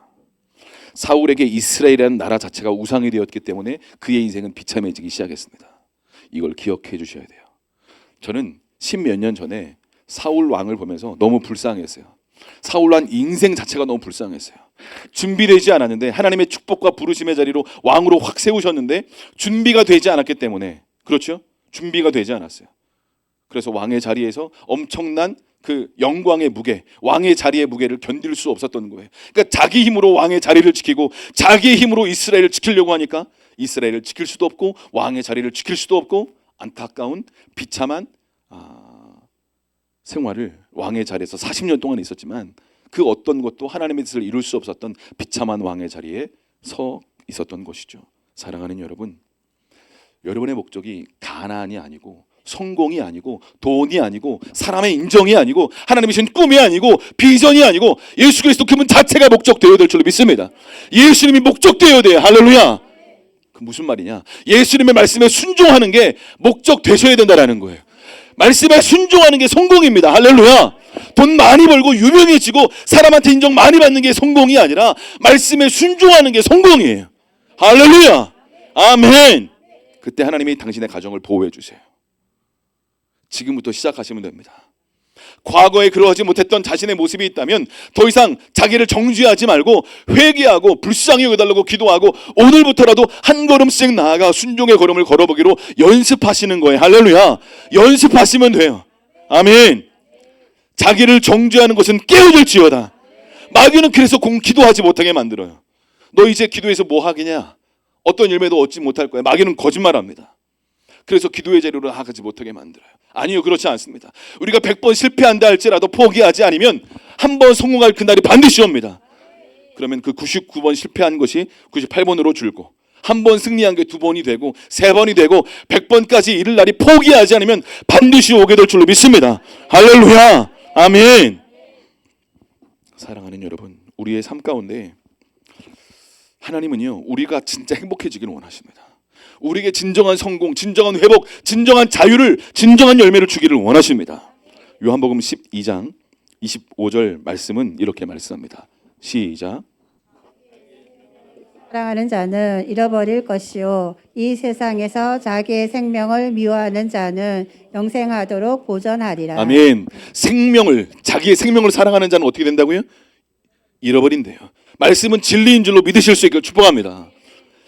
사울에게 이스라엘이라는 나라 자체가 우상이 되었기 때문에 그의 인생은 비참해지기 시작했습니다. 이걸 기억해 주셔야 돼요. 저는 10몇 년 전에 사울 왕을 보면서 너무 불쌍했어요. 사울 왕 인생 자체가 너무 불쌍했어요. 준비되지 않았는데 하나님의 축복과 부르심의 자리로 왕으로 확 세우셨는데 준비가 되지 않았기 때문에, 그렇죠? 준비가 되지 않았어요. 그래서 왕의 자리에서 엄청난 그 영광의 무게, 왕의 자리의 무게를 견딜 수 없었던 거예요. 그러니까 자기 힘으로 왕의 자리를 지키고 자기의 힘으로 이스라엘을 지키려고 하니까 이스라엘을 지킬 수도 없고 왕의 자리를 지킬 수도 없고 안타까운 비참한 생활을 왕의 자리에서 40년 동안 있었지만 그 어떤 것도 하나님의 뜻을 이룰 수 없었던 비참한 왕의 자리에 서 있었던 것이죠. 사랑하는 여러분, 여러분의 목적이 가난이 아니고 성공이 아니고 돈이 아니고 사람의 인정이 아니고 하나님이 주신 꿈이 아니고 비전이 아니고 예수 그리스도 그분 자체가 목적되어야 될 줄로 믿습니다. 예수님이 목적되어야 돼요. 할렐루야. 그 무슨 말이냐? 예수님의 말씀에 순종하는 게 목적 되셔야 된다라는 거예요. 말씀에 순종하는 게 성공입니다. 할렐루야. 돈 많이 벌고 유명해지고 사람한테 인정 많이 받는 게 성공이 아니라 말씀에 순종하는 게 성공이에요. 할렐루야. 아멘. 그때 하나님이 당신의 가정을 보호해 주세요. 지금부터 시작하시면 됩니다. 과거에 그러하지 못했던 자신의 모습이 있다면 더 이상 자기를 정죄하지 말고 회개하고 불쌍히 여겨달라고 기도하고 오늘부터라도 한 걸음씩 나아가 순종의 걸음을 걸어보기로 연습하시는 거예요. 할렐루야. 연습하시면 돼요. 아멘. 자기를 정죄하는 것은 깨어질지어다. 마귀는 그래서 기도하지 못하게 만들어요. 너 이제 기도해서 뭐 하겠냐? 어떤 열매도 얻지 못할 거야. 마귀는 거짓말합니다. 그래서 기도의 자리로 나아가지 못하게 만들어요. 아니요, 그렇지 않습니다. 우리가 100번 실패한다 할지라도 포기하지 않으면 한 번 성공할 그날이 반드시 옵니다. 그러면 그 99번 실패한 것이 98번으로 줄고 한 번 승리한 게 2번이 되고 3번이 되고 100번까지 이를 날이 포기하지 않으면 반드시 오게 될 줄로 믿습니다. 할렐루야. 아멘. 사랑하는 여러분, 우리의 삶 가운데 하나님은요, 우리가 진짜 행복해지기를 원하십니다. 우리에게 진정한 성공, 진정한 회복, 진정한 자유를, 진정한 열매를 주기를 원하십니다. 요한복음 12장 25절 말씀은 이렇게 말씀합니다. 시작. 사랑하는 자는 잃어버릴 것이요 이 세상에서 자기의 생명을 미워하는 자는 영생하도록 보전하리라. 아멘. 자기의 생명을 사랑하는 자는 어떻게 된다고요? 잃어버린대요. 말씀은 진리인 줄로 믿으실 수 있기를 축복합니다.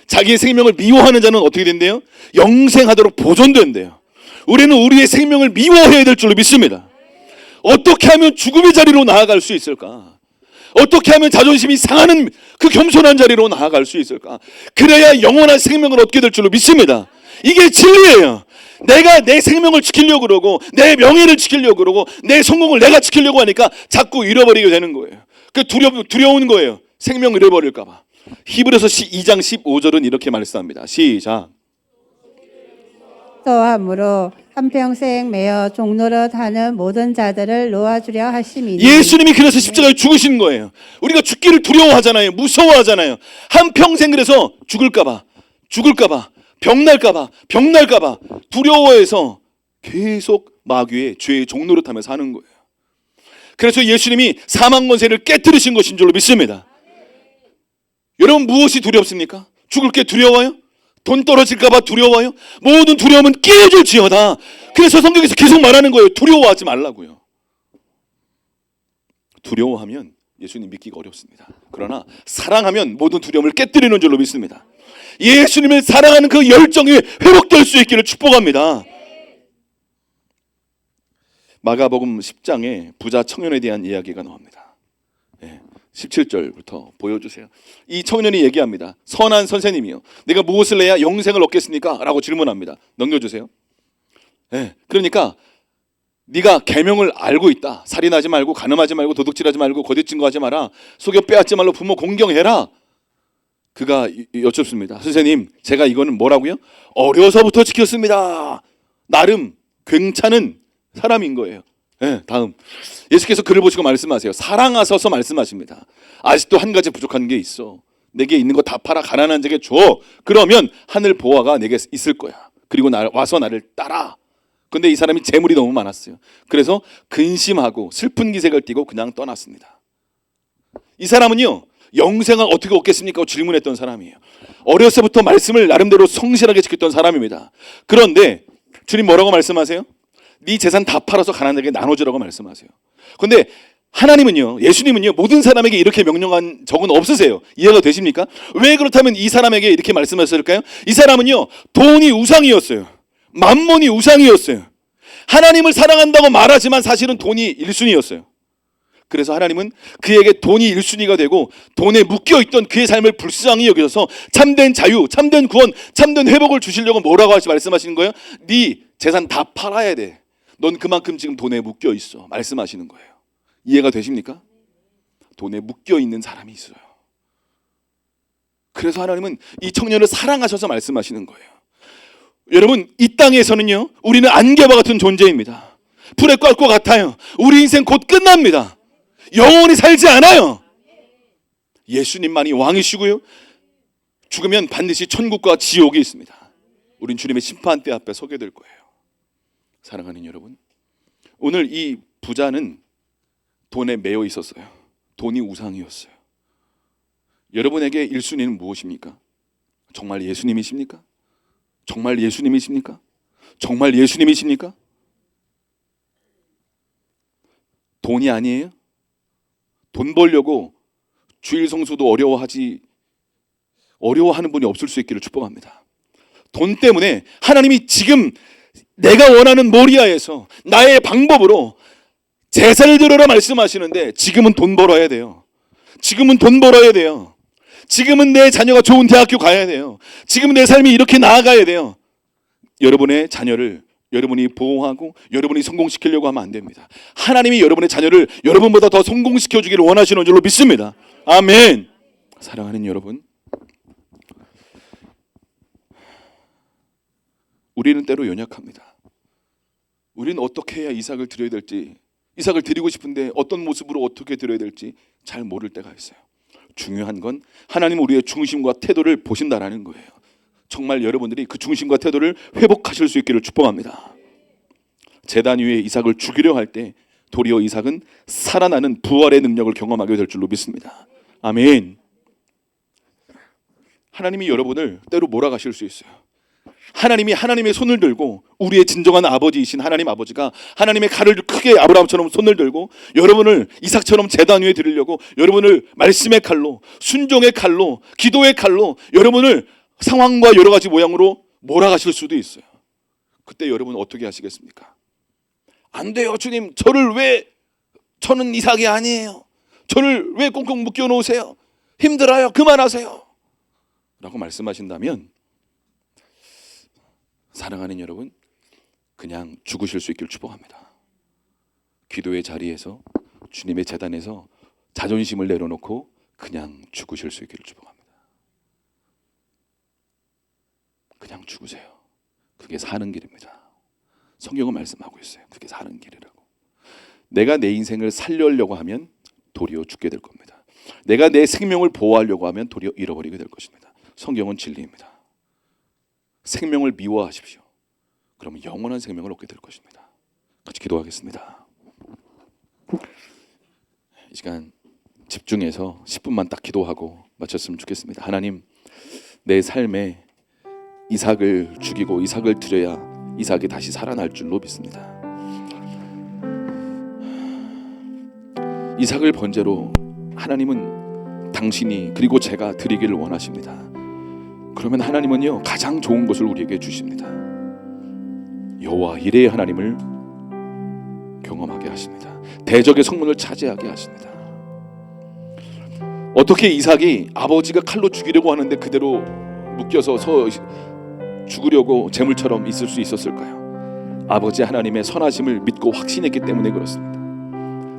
자기의 생명을 미워하는 자는 어떻게 된대요? 영생하도록 보존된대요. 우리는 우리의 생명을 미워해야 될 줄로 믿습니다. 어떻게 하면 죽음의 자리로 나아갈 수 있을까? 어떻게 하면 자존심이 상하는 그 겸손한 자리로 나아갈 수 있을까? 그래야 영원한 생명을 얻게 될 줄로 믿습니다. 이게 진리예요. 내가 내 생명을 지키려고 그러고 내 명예를 지키려고 그러고 내 성공을 내가 지키려고 하니까 자꾸 잃어버리게 되는 거예요. 그 두려운 거예요. 생명을 잃어버릴까 봐. 히브리서 2장 15절은 이렇게 말씀합니다. 시작. 또함으로 한평생 매어 종노릇하는 모든 자들을 놓아주려 하심이니. 예수님이 그래서 십자가에 죽으신 거예요. 우리가 죽기를 두려워하잖아요. 무서워하잖아요. 한평생 그래서 죽을까봐 병날까봐 두려워해서 계속 마귀의 죄의 종노릇하며 사는 거예요. 그래서 예수님이 사망 권세를 깨뜨리신 것인 줄로 믿습니다. 여러분, 무엇이 두렵습니까? 죽을 게 두려워요? 돈 떨어질까봐 두려워요? 모든 두려움은 깨어질지어다. 그래서 성경에서 계속 말하는 거예요. 두려워하지 말라고요. 두려워하면 예수님 믿기가 어렵습니다. 그러나 사랑하면 모든 두려움을 깨뜨리는 줄로 믿습니다. 예수님을 사랑하는 그 열정이 회복될 수 있기를 축복합니다. 마가복음 10장에 부자 청년에 대한 이야기가 나옵니다. 17절부터 보여주세요. 이 청년이 얘기합니다. 선한 선생님이요, 내가 무엇을 내야 영생을 얻겠습니까? 라고 질문합니다. 넘겨주세요. 그러니까 네가 계명을 알고 있다. 살인하지 말고, 간음하지 말고, 도둑질하지 말고, 거짓 증거하지 마라, 속여 빼앗지 말고, 부모 공경해라. 그가 여쭙습니다. 선생님, 제가 이거는 뭐라고요? 어려서부터 지켰습니다. 나름 괜찮은 사람인 거예요. 다음, 예수께서 그를 보시고 말씀하세요. 사랑하셔서 말씀하십니다. 아직도 한 가지 부족한 게 있어. 내게 있는 거 다 팔아 가난한 자에게 줘. 그러면 하늘 보화가 내게 있을 거야. 그리고 와서 나를 따라. 근데 이 사람이 재물이 너무 많았어요. 그래서 근심하고 슬픈 기색을 띠고 그냥 떠났습니다. 이 사람은요, 영생을 어떻게 얻겠습니까? 질문했던 사람이에요. 어려서부터 말씀을 나름대로 성실하게 지켰던 사람입니다. 그런데 주님 뭐라고 말씀하세요? 네 재산 다 팔아서 가난하게 나눠주라고 말씀하세요. 그런데 하나님은요, 예수님은요, 모든 사람에게 이렇게 명령한 적은 없으세요. 이해가 되십니까? 왜 그렇다면 이 사람에게 이렇게 말씀하셨을까요? 이 사람은요, 돈이 우상이었어요. 만몬이 우상이었어요. 하나님을 사랑한다고 말하지만 사실은 돈이 1순위였어요. 그래서 하나님은 그에게 돈이 1순위가 되고 돈에 묶여있던 그의 삶을 불쌍히 여기셔서 참된 자유, 참된 구원, 참된 회복을 주시려고 뭐라고 하시 말씀하시는 거예요? 네 재산 다 팔아야 돼. 넌 그만큼 지금 돈에 묶여있어. 말씀하시는 거예요. 이해가 되십니까? 돈에 묶여있는 사람이 있어요. 그래서 하나님은 이 청년을 사랑하셔서 말씀하시는 거예요. 여러분, 이 땅에서는요, 우리는 안개와 같은 존재입니다. 불에 ቋ 것 같아요. 우리 인생 곧 끝납니다. 영원히 살지 않아요. 예수님만이 왕이시고요, 죽으면 반드시 천국과 지옥이 있습니다. 우린 주님의 심판대 앞에 서게 될 거예요. 사랑하는 여러분, 오늘 이 부자는 돈에 매여 있었어요. 돈이 우상이었어요. 여러분에게 1순위는 무엇입니까? 정말 예수님이십니까? 정말 예수님이십니까? 정말 예수님이십니까? 돈이 아니에요? 돈 벌려고 주일 성수도 어려워하는 분이 없을 수 있기를 축복합니다. 돈 때문에 하나님이 지금 내가 원하는 모리아에서 나의 방법으로 제사를 드려라 말씀하시는데, 지금은 돈 벌어야 돼요. 지금은 돈 벌어야 돼요. 지금은 내 자녀가 좋은 대학교 가야 돼요. 지금은 내 삶이 이렇게 나아가야 돼요. 여러분의 자녀를 여러분이 보호하고 여러분이 성공시키려고 하면 안 됩니다. 하나님이 여러분의 자녀를 여러분보다 더 성공시켜주기를 원하시는 줄로 믿습니다. 아멘. 사랑하는 여러분, 우리는 때로 연약합니다. 우리는 어떻게 해야 이삭을 드려야 될지, 이삭을 드리고 싶은데 어떤 모습으로 어떻게 드려야 될지 잘 모를 때가 있어요. 중요한 건 하나님 우리의 중심과 태도를 보신다라는 거예요. 정말 여러분들이 그 중심과 태도를 회복하실 수 있기를 축복합니다. 제단 위에 이삭을 죽이려 할 때 도리어 이삭은 살아나는 부활의 능력을 경험하게 될 줄로 믿습니다. 아멘. 하나님이 여러분을 때로 몰아가실 수 있어요. 하나님이 하나님의 손을 들고, 우리의 진정한 아버지이신 하나님 아버지가 하나님의 칼을 크게 아브라함처럼 손을 들고 여러분을 이삭처럼 제단 위에 드리려고, 여러분을 말씀의 칼로, 순종의 칼로, 기도의 칼로 여러분을 상황과 여러 가지 모양으로 몰아가실 수도 있어요. 그때 여러분 어떻게 하시겠습니까? 안 돼요 주님, 저는 이삭이 아니에요. 저를 왜 꽁꽁 묶여 놓으세요? 힘들어요, 그만하세요 라고 말씀하신다면, 사랑하는 여러분, 그냥 죽으실 수 있기를 축복합니다. 기도의 자리에서, 주님의 제단에서 자존심을 내려놓고 그냥 죽으실 수 있기를 축복합니다. 그냥 죽으세요. 그게 사는 길입니다. 성경은 말씀하고 있어요. 그게 사는 길이라고. 내가 내 인생을 살려려고 하면 도리어 죽게 될 겁니다. 내가 내 생명을 보호하려고 하면 도리어 잃어버리게 될 것입니다. 성경은 진리입니다. 생명을 미워하십시오. 그러면 영원한 생명을 얻게 될 것입니다. 같이 기도하겠습니다. 이 시간 집중해서 10분만 딱 기도하고 마쳤으면 좋겠습니다. 하나님, 내 삶에 이삭을 죽이고 이삭을 드려야 이삭이 다시 살아날 줄로 믿습니다. 이삭을 번제로 하나님은 당신이 그리고 제가 드리기를 원하십니다. 그러면 하나님은요, 가장 좋은 것을 우리에게 주십니다. 여호와 이레의 하나님을 경험하게 하십니다. 대적의 성문을 차지하게 하십니다. 어떻게 이삭이 아버지가 칼로 죽이려고 하는데 그대로 묶여서 죽으려고 재물처럼 있을 수 있었을까요? 아버지 하나님의 선하심을 믿고 확신했기 때문에 그렇습니다.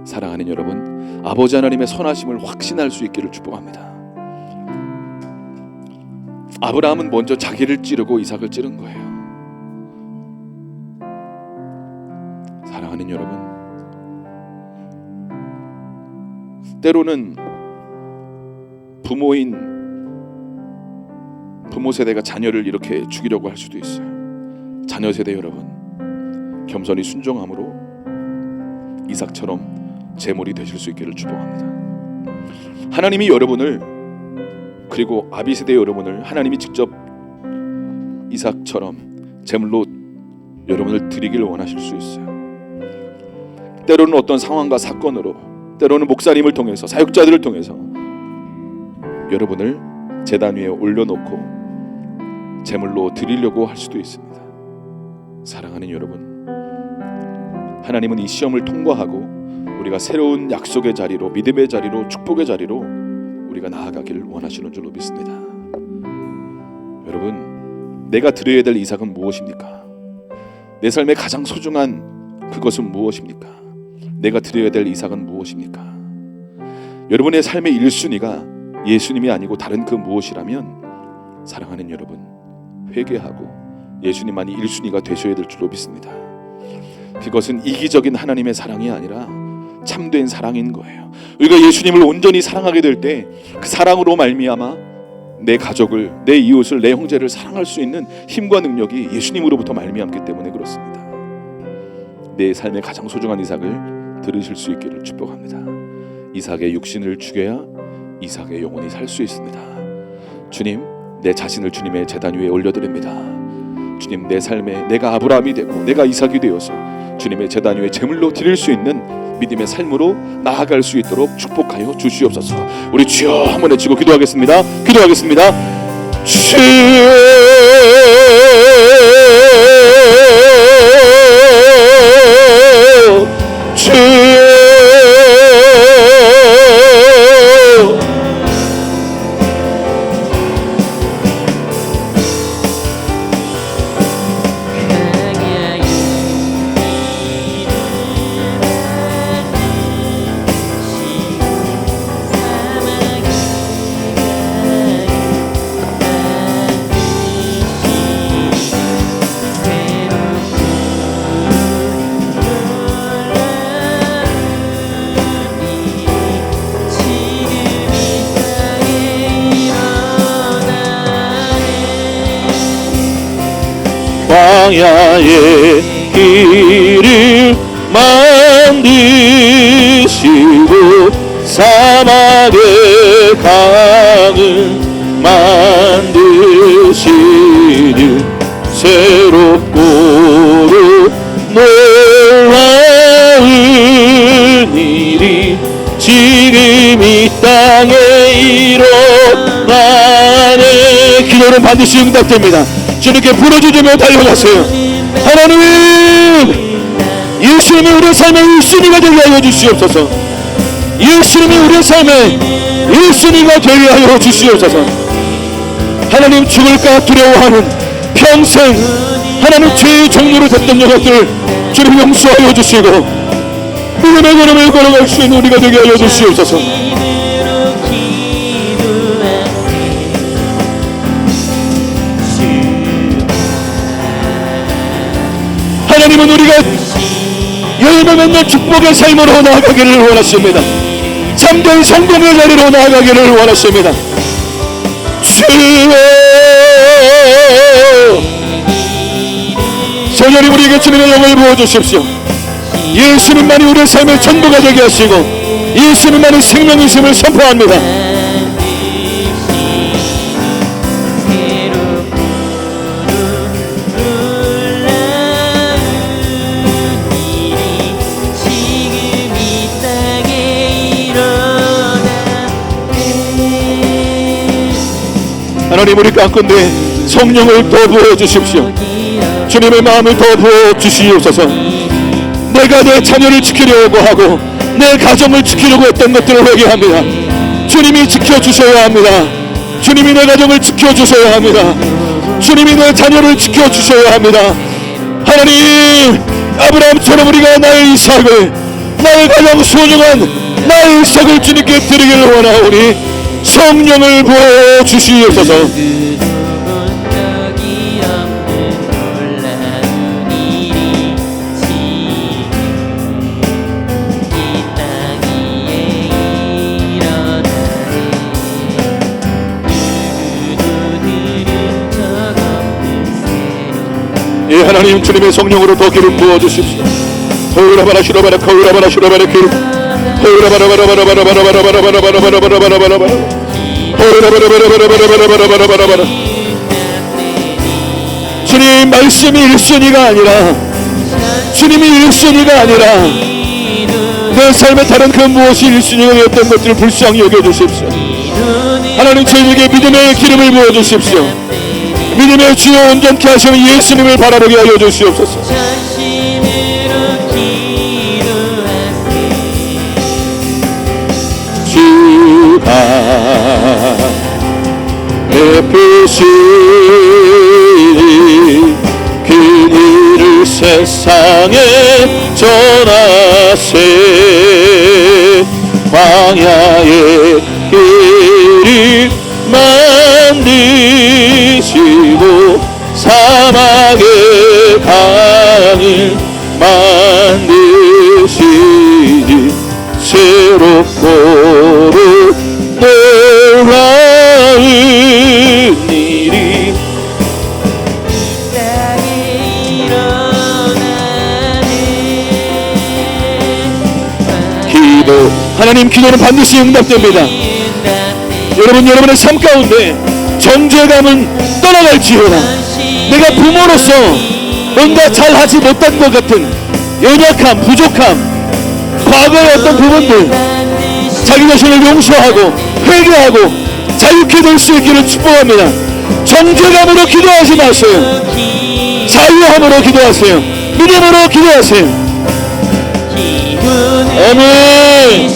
사랑하는 여러분, 아버지 하나님의 선하심을 확신할 수 있기를 축복합니다. 아브라함은 먼저 자기를 찌르고 이삭을 찌른 거예요. 사랑하는 여러분, 때로는 부모 세대가 자녀를 이렇게 죽이려고 할 수도 있어요. 자녀 세대 여러분, 겸손히 순종함으로 이삭처럼 제물이 되실 수 있기를 축복합니다. 하나님이 여러분을, 그리고 아비 세대 여러분을 하나님이 직접 이삭처럼 제물로 여러분을 드리기를 원하실 수 있어요. 때로는 어떤 상황과 사건으로, 때로는 목사님을 통해서, 사역자들을 통해서 여러분을 제단 위에 올려놓고 제물로 드리려고 할 수도 있습니다. 사랑하는 여러분, 하나님은 이 시험을 통과하고 우리가 새로운 약속의 자리로, 믿음의 자리로, 축복의 자리로 우리가 나아가기를 원하시는 줄로 믿습니다. 여러분, 내가 드려야 될 이삭은 무엇입니까? 내 삶의 가장 소중한 그것은 무엇입니까? 내가 드려야 될 이삭은 무엇입니까? 여러분의 삶의 1순위가 예수님이 아니고 다른 그 무엇이라면, 사랑하는 여러분, 회개하고 예수님만이 1순위가 되셔야 될 줄로 믿습니다. 그것은 이기적인 하나님의 사랑이 아니라 참된 사랑인 거예요. 우리가 예수님을 온전히 사랑하게 될 때 그 사랑으로 말미암아 내 가족을, 내 이웃을, 내 형제를 사랑할 수 있는 힘과 능력이 예수님으로부터 말미암기 때문에 그렇습니다. 내 삶의 가장 소중한 이삭을 들으실 수 있기를 축복합니다. 이삭의 육신을 죽여야 이삭의 영혼이 살 수 있습니다. 주님, 내 자신을 주님의 제단 위에 올려드립니다. 주님, 내 삶에 내가 아브라함이 되고 내가 이삭이 되어서 주님의 제단 위에 제물로 드릴 수 있는 믿음의 삶으로 나아갈 수 있도록 축복하여 주시옵소서. 우리 주여 한번 외치고 기도하겠습니다. 주여, 주여. 광야의 길을 만드시고 사막의 강을 만드시는 새롭고 놀라운 일이 지금 이 땅에 일어나네. 기도는 반드시 응답됩니다. 주님께 부르짖으며 달려가세요. 하나님, 예수님이 우리의 삶의 1순위가 되게 하여 주시옵소서. 예수님이 우리의 삶의 1순위가 되게 하여 주시옵소서. 하나님, 죽을까 두려워하는 평생 하나님 죄의 종로로 됐던 영역들 주님 용서하여 주시고 믿음의 걸음을 걸어갈 수 있는 우리가 되게 하여 주시옵소서. 하나님은 우리가 열매 맺는 축복의 삶으로 나아가기를 원하십니다. 참된 성공의 자리로 나아가기를 원하십니다. 주여, 소년이 우리에게 주님의 영을 부어주십시오. 예수님만이 우리의 삶의 전부가 되게 하시고 예수님만이 생명이심을 선포합니다. 하나님, 우리 가운데 성령을 더 부어주십시오. 주님의 마음을 더 부어주시옵소서. 내가 내 자녀를 지키려고 하고 내 가정을 지키려고 했던 것들을 회개합니다. 주님이 지켜주셔야 합니다. 주님이 내 가정을 지켜주셔야 합니다. 주님이 내 자녀를 지켜주셔야 합니다. 하나님, 아브라함처럼 우리가 나의 이삭을, 나의 가장 소중한 나의 이삭을 주님께 드리기를 원하오니 성령을 부어주시옵소서. 예, 하나님, 주님의 성령으로 더 기름 부어주십시오. 호라바라 슈라바라 카우라바라 슈라바라 기름 주님, 말씀이 1순위가 아니라 주님이 1순위가 아니라 내 삶의 다른 그 무엇이 1순위가 되었던 것들을 불쌍히 여겨주십시오. 하나님, 저희에게 믿음의 기름을 부어주십시오. 믿음의 주여 온전케 하시는 예수님을 바라보게 하여 주시옵소서. 주가 베푸시니 그 일을 세상에 전하세. 광야의 길을 만드시고 사막의 강을 만드시니 새롭고도 놀라운 일이 기도, 하나님 기도는 반드시 응답됩니다. 여러분의 삶 가운데 정죄감은 떠나갈지어다. 내가 부모로서 뭔가 잘하지 못한 것 같은 연약함, 부족함, 과거의 어떤 부분들 자기 자신을 용서하고 회개하고 자유케 될 수 있기를 축복합니다. 정죄감으로 기도하지 마세요. 자유함으로 기도하세요. 믿음으로 기도하세요. 아멘.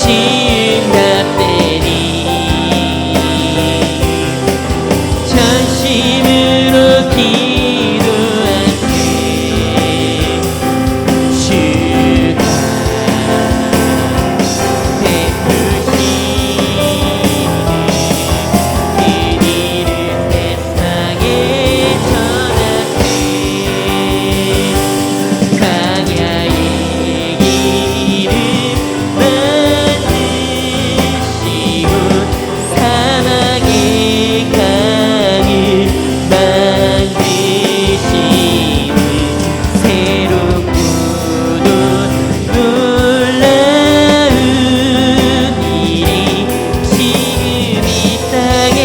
전심으로 기도할게. 주가 베푸신 그 일을 세상에 전할게. 광야의 길을 만드시고 사막의 강을 만드시는 새롭고도 놀라운 일이 지금 이 땅에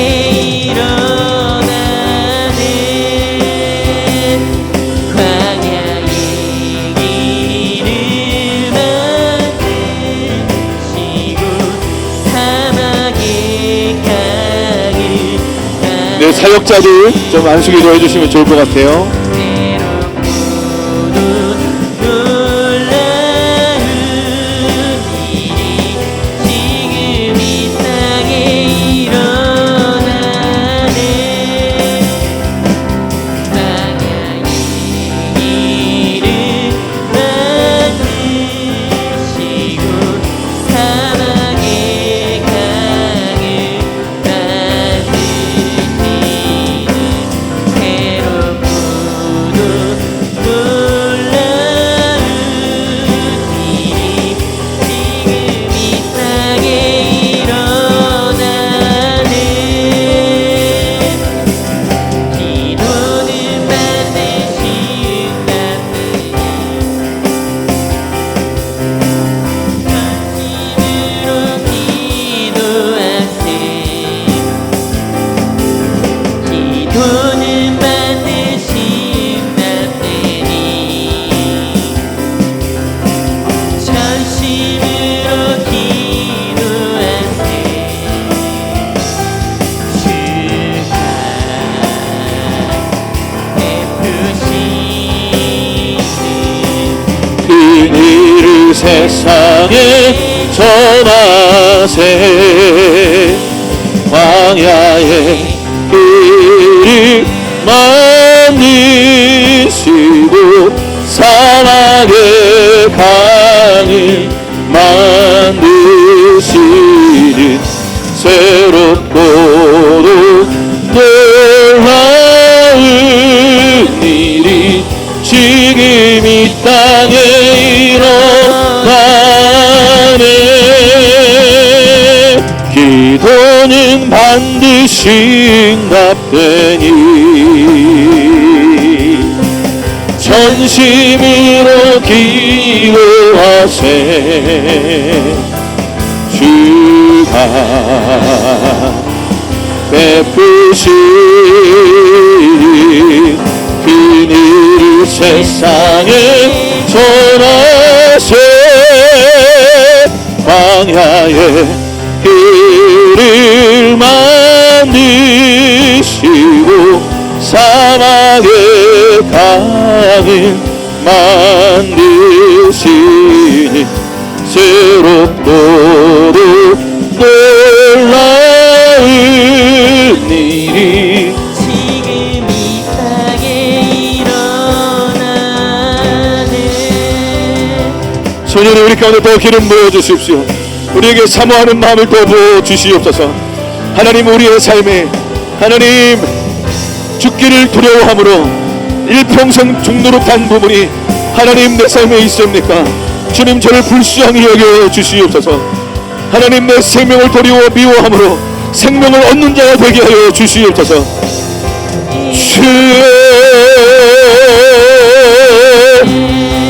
일어나네. 광야의 길을 만드시고 사막의 강을 네, 사역자들 좀 안수기도 해주시면 좋을 것 같아요. 새롭고도 놀라운 일이 지금 이 땅에 일어나네. 광야의 길을 만드시고 사막의 강을 만드시는 새롭고도 놀라운 일이 지금 이 땅에 일어나네. 기도는 반드시 응답되니 전심으로 기도하세요. 기도는 반드시 응답되니 전심으로 기도하세요. 주가 베푸시는 그 일을 세상에 전하세. 광야의 길을 만드시고 사막의 강을 만드시는 새롭고도 놀라운 일이 지금 이 땅에 일어나네. 기도는 반드시 응답되니 전심으로 기도하세. 주가 베푸신 그 일을 세상에 전하세. 광야의 길을 만드시고 사막의 강을 만드시니 새롭고도 놀라운 일이 지금 이 땅에 일어나네. 소년이 우리 가운데 더 기름 부어 주십시오. 우리에게 사모하는 마음을 더 부어 주시옵소서. 하나님, 우리의 삶에 하나님 죽기를 두려워함으로 일평생 중노릇한 부분이 하나님 내 삶에 있습니까? 주님 저를 불쌍히 여겨 주시옵소서. 하나님 내 생명을 도리워 미워함으로 생명을 얻는 자가 되게 하여 주시옵소서. 주여,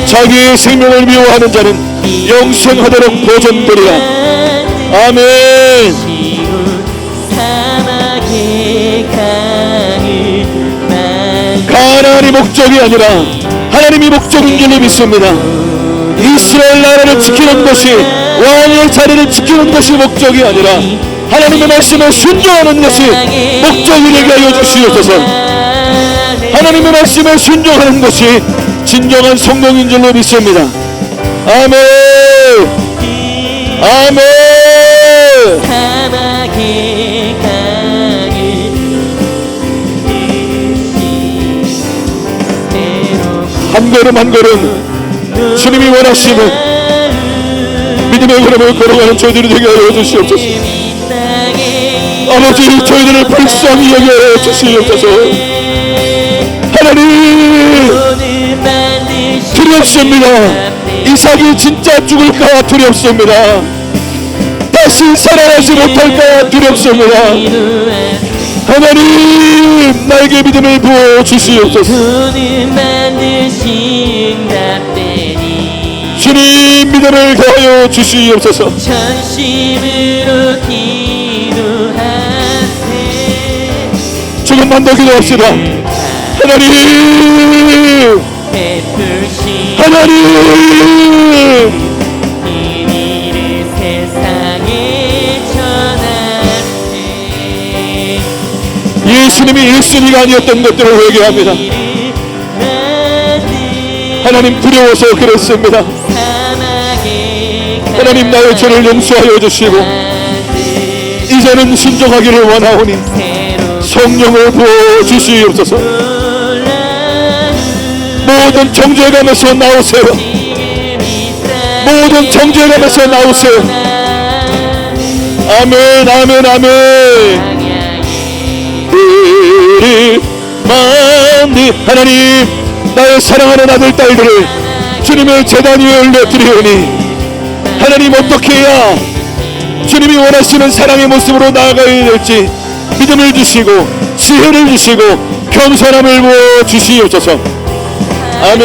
자기의 생명을 미워하는 자는 영생하도록 보존되리라. 아멘. 가나안이 목적이 아니라 하나님이 목적인 줄로 믿습니다. 이스라엘 나라를 지키는 것이, 왕의 자리를 지키는 것이 목적이 아니라 하나님의 말씀에 순종하는 것이 목적이 되게 하여 주시옵소서. 하나님의 말씀에 순종하는 것이 진정한 성공인 줄로 믿습니다. 아멘. 아멘. 한 걸음 한 걸음 주님이 원하시는 믿음의 걸음을 걸어가는 저희들이 되게 하여 주시옵소서. 아버지, 저희들을 불쌍히 여겨 주시옵소서. 하나님, 두렵습니다. 이삭이 진짜 죽을까 두렵습니다. 다시 살아나지 못할까 두렵습니다. 하나님, 나에게 믿음을 부어 주시옵소서. 주님, 믿음을 더하여 주시옵소서. 조금만 더 기도합시다. 하나님, 하나님, 예수님이 1순위가 아니었던 것들을 회개합니다. 하나님, 두려워서 그랬습니다. 하나님, 나의 죄를 용서하여 주시고 이제는 순종하기를 원하오니 성령을 부어주시옵소서. 모든 정죄감에서 나오세요. 모든 정죄감에서 나오세요. 아멘, 아멘, 아멘. 하나님, 나의 사랑하는 아들 딸들을 주님의 제단 위에 올려드리오니 하나님, 어떻게 해야 주님이 원하시는 사랑의 모습으로 나아가야 될지 믿음을 주시고 지혜를 주시고 겸손함을 부어 주시옵소서. 아멘.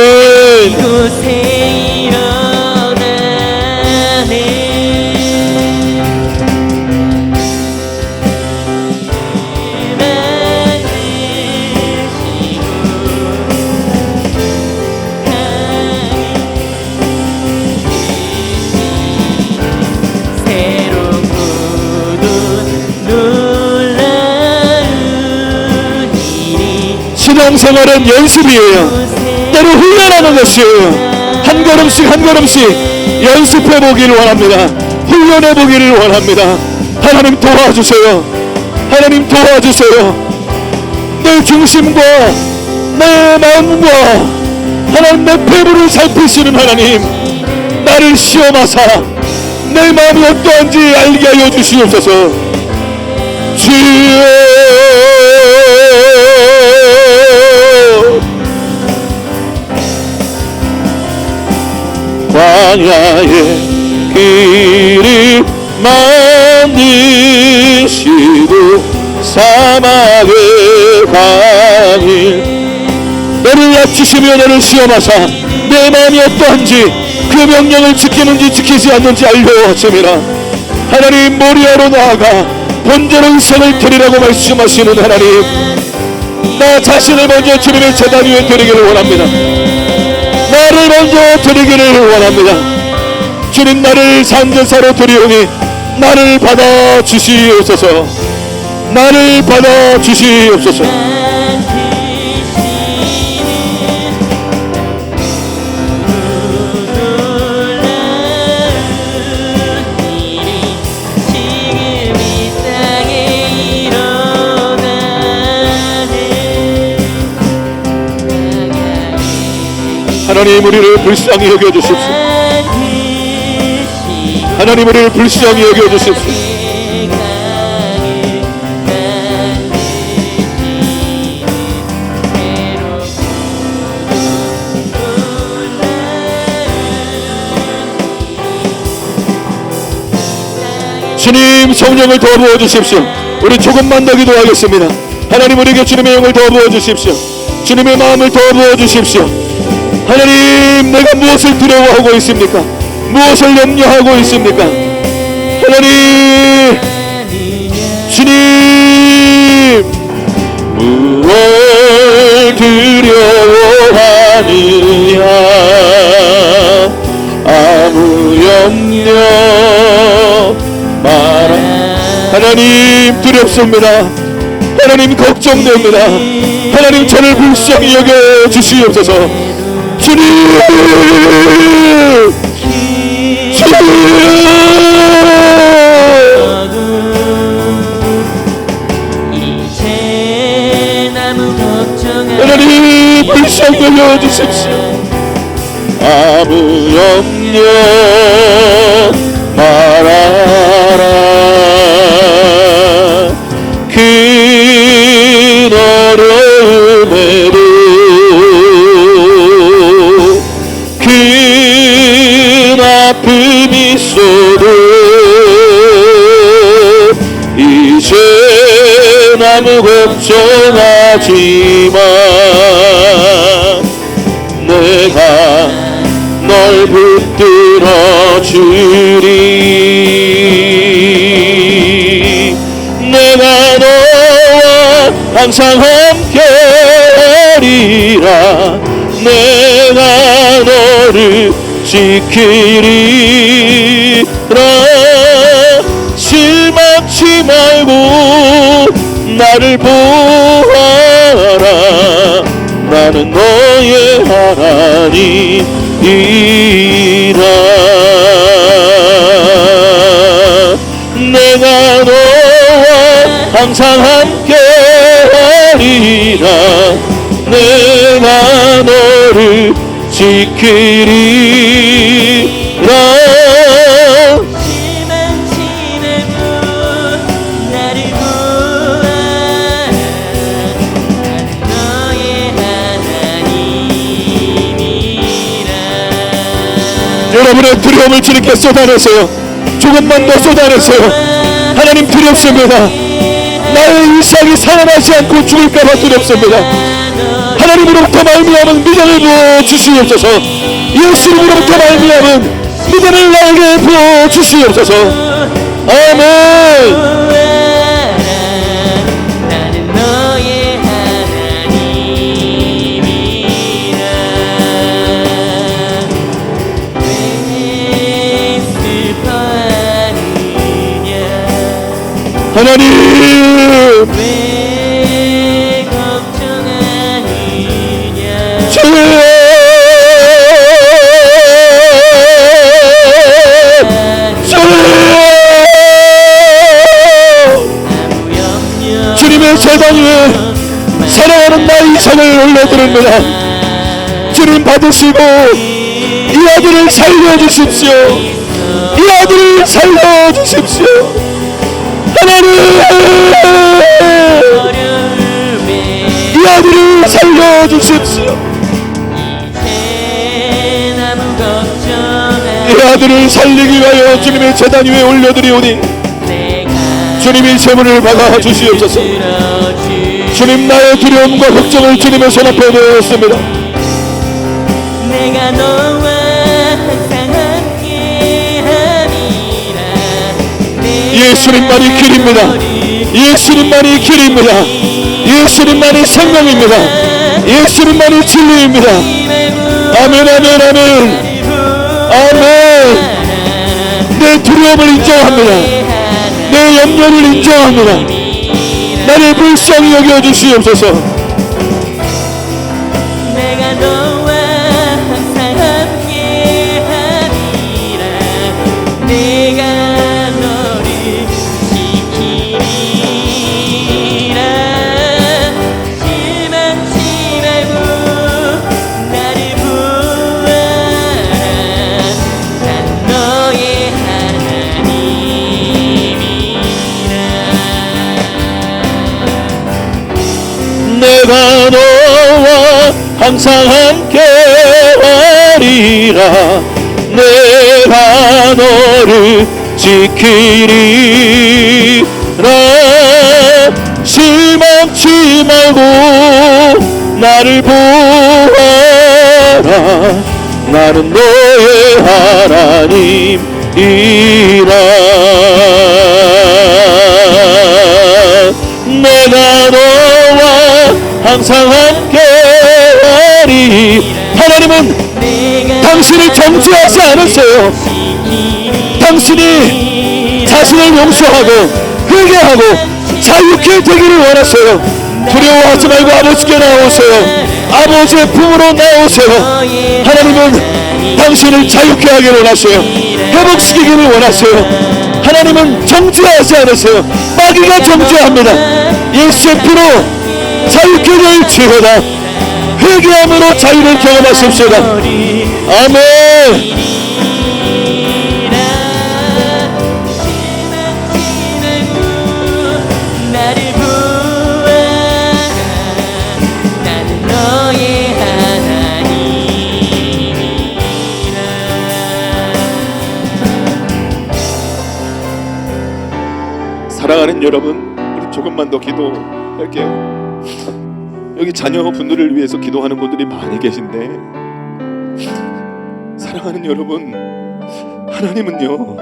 신앙생활은 연습이에요. 때로 훈련하는 것이에요. 한 걸음씩 한 걸음씩 연습해 보기를 원합니다. 훈련해 보기를 원합니다. 하나님 도와주세요. 하나님 도와주세요. 내 중심과 내 마음과 하나님 내 배부를 살피시는 하나님, 나를 시험하사 내 마음이 어떠한지 알게 하여 주시옵소서. 주여, 광야의 길을 만드시고 사막의 강을 너를 낮추시며 너를 시험하사 내 마음이 어떠한지 그 명령을 지키는지 지키지 않는지 알려 하심이라. 하나님, 모리아로 나아가 번제로 희생을 드리라고 말씀하시는 하나님, 나 자신을 먼저 주님의 제단 위에 드리기를 원합니다. 나를 먼저 드리기를 원합니다. 주님, 나를 산제사로 드리오니 나를 받아 주시옵소서. 나를 받아 주시옵소서. 하나님, 우리를 불쌍히 여겨주십시오. 하나님, 우리를 불쌍히 여겨주십시오. 주님 성령을 더 부어주십시오. 우리 조금만 더 기도하겠습니다. 하나님 우리에게 주님의 영을 더 부어주십시오. 주님의 마음을 더 부어주십시오. 하나님 내가 무엇을 두려워하고 있습니까? 무엇을 염려하고 있습니까? 하나님 주님 무엇 두려워하느냐 아무 염려 마라. 하나님 두렵습니다. 하나님 걱정됩니다. 하나님 저를 불쌍히 여겨 주시옵소서. 주님 주님 하나님 불쌍히 여겨 주십시오. 아무 염려 말아라. 그 어려움에도 그 아픔이 있어도 이제 아무 걱정하지마. 내가 널 붙들어 주리. 내가 너와 항상 함께 하리라. 내가 너를 지키리라. 실망치 말고 나를 보아라. 나는 너의 하나님이라. 내가 너와 항상 함께 하리라. 내가 너를 지키리라. 여러분의 두려움을 주님께 쏟아내세요. 조금만 더 쏟아내세요. 하나님 두렵습니다. 나의 이삭이 살아나지 않고 죽을까봐 두렵습니다. 하나님으로부터 말미암은 믿음을 부어 주시옵소서. 예수님으로부터 말미암은 믿음을 나에게 부어 주시옵소서. 아멘. 하나님 왜 걱정하느냐 주여 주님의 제단 위에 사랑하는 나의 이삭을 올려드립니다. 주님 받으시고 이 아들을 살려주십시오. 이 아들을 살려주십시오. 하나님 이 아들을 살려주십시오. 이 아들을 살리기 위하여 주님의 제단 위에 올려드리오니 주님이 제물을 받아 주시옵소서. 주님 나의 두려움과 걱정을 주님의 손 앞에 놓았습니다. 내가 너와 항상 함께하리라. 예수님만이 길입니다. 예수님만이 길입니다. 예수님만이 생명입니다. 예수님만이 진리입니다. 아멘 아멘 아멘 아멘. 내 두려움을 인정합니다. 내 염려를 인정합니다. 나를 불쌍히 여겨주시옵소서. 내가 너와 항상 함께하리라. 내가 너를 지키리라. 실망치 말고 나를 보아라. 난 너의 하나님이라. 내가 너와 항상 함께 하리라. 내가 너를 지키리라. 실망치 말고 나를 보아라. 나는 너의 하나님이라. 내가 너와 항상 함께하리. 하나님은 당신을 정죄하지 않으세요. 당신이 자신을 용서하고 회개하고 자유케 되기를 원하세요. 두려워하지 말고 아버지께 나오세요. 아버지의 품으로 나오세요. 하나님은 당신을 자유케 하기를 원하세요. 회복시키기를 원하세요. 하나님은 정죄하지 않으세요. 마귀가 정죄합니다. 예수의 피로 자유케 될지어다. 회개함으로 자유를 경험하십시다. 아멘. 사랑하는 여러분, 우리 조금만 더 기도할게요. 여기 자녀분들을 위해서 기도하는 분들이 많이 계신데, 사랑하는 여러분, 하나님은요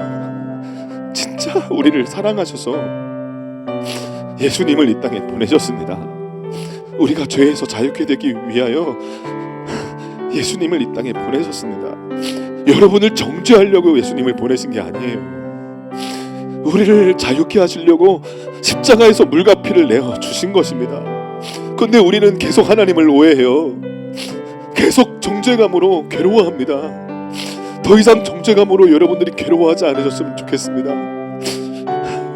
진짜 우리를 사랑하셔서 예수님을 이 땅에 보내셨습니다. 우리가 죄에서 자유케 되기 위하여 예수님을 이 땅에 보내셨습니다. 여러분을 정죄하려고 예수님을 보내신 게 아니에요. 우리를 자유케 하시려고 십자가에서 물과 피를 내어 주신 것입니다. 그런데 우리는 계속 하나님을 오해해요. 계속 정죄감으로 괴로워합니다. 더 이상 정죄감으로 여러분들이 괴로워하지 않으셨으면 좋겠습니다.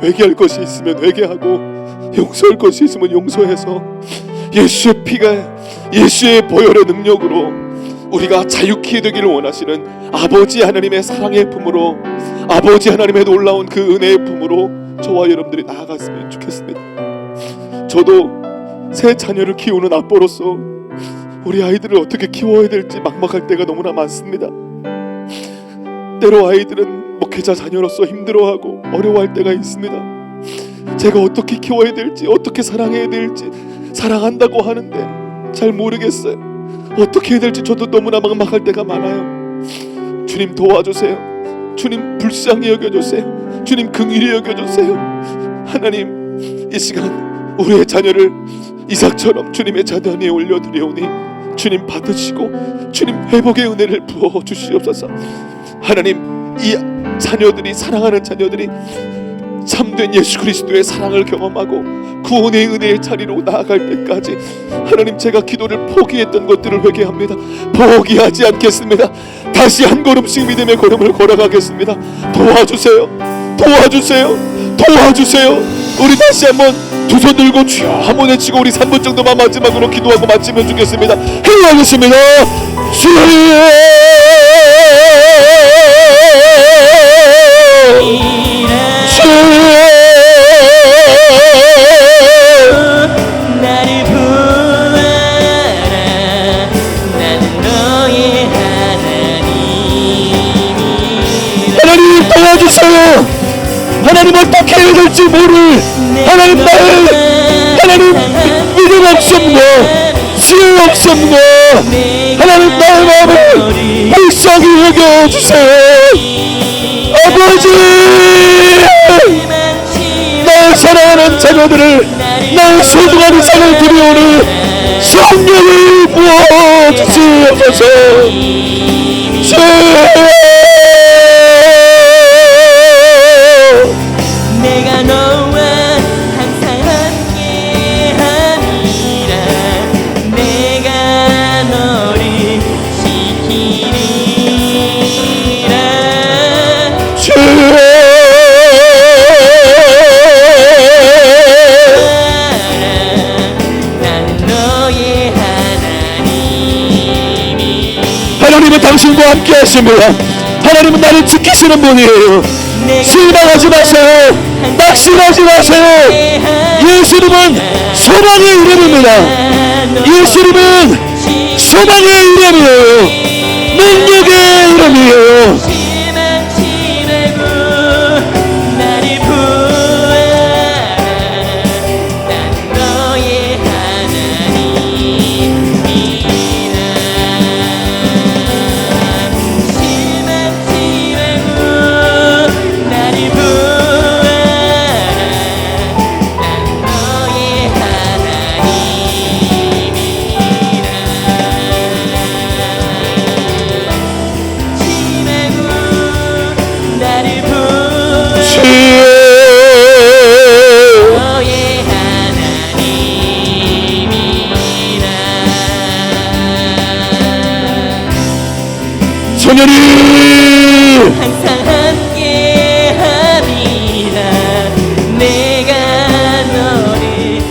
회개할 것이 있으면 회개하고 용서할 것이 있으면 용서해서 예수의 피가, 예수의 보혈의 능력으로 우리가 자유케 되기를 원하시는 아버지 하나님의 사랑의 품으로, 아버지 하나님의 놀라운 그 은혜의 품으로 저와 여러분들이 나아갔으면 좋겠습니다. 저도 새 자녀를 키우는 아빠로서 우리 아이들을 어떻게 키워야 될지 막막할 때가 너무나 많습니다. 때로 아이들은 목회자 자녀로서 힘들어하고 어려워할 때가 있습니다. 제가 어떻게 키워야 될지, 어떻게 사랑해야 될지, 사랑한다고 하는데 잘 모르겠어요. 어떻게 해야 될지 저도 너무나 막막할 때가 많아요. 주님 도와주세요. 주님 불쌍히 여겨주세요. 주님 긍휼히 여겨주세요. 하나님, 이 시간 우리의 자녀를 이삭처럼 주님의 자녀에 올려드리오니 주님 받으시고 주님 회복의 은혜를 부어 주시옵소서. 하나님, 이 자녀들이, 사랑하는 자녀들이 참된 예수 그리스도의 사랑을 경험하고 구원의 은혜의 자리로 나아갈 때까지 하나님, 제가 기도를 포기했던 것들을 회개합니다. 포기하지 않겠습니다. 다시 한 걸음씩 믿음의 걸음을 걸어가겠습니다. 도와주세요. 도와주세요. 도와주세요. 우리 다시 한번 두 손 들고 주여 한번 외치고 우리 3분 정도만 마지막으로 기도하고 마치면 좋겠습니다. 기도하겠습니다. 주여, 나를 보아라. 나는 너의 하나님이라. 하나님 도와주세요. 하나님 어떻게 해야 될지 모를, 하나님 나의 하나님 믿음 없음과 지혜 없음과 하나님 나의 마음을 불쌍히 여겨주세요. 아버지, 나의 사랑하는 자녀들을, 나의 소중한 이상을 드리오니 성령을 부어주시옵소서. 내가 너와 항상 함께하리라. 내가 너를 지키리라. 나는 너의 하나님이. 하나님은 당신과 함께 하십니다. 하나님은 나를 지키시는 분이에요. 실망하지 마세요. 낙심하지 마세요. 예수님은 소망의 이름입니다. 예수님은 소망의 이름이에요. 능력의 이름이에요. 실망치 말고 소년이 항상 함께함이라 내가 너를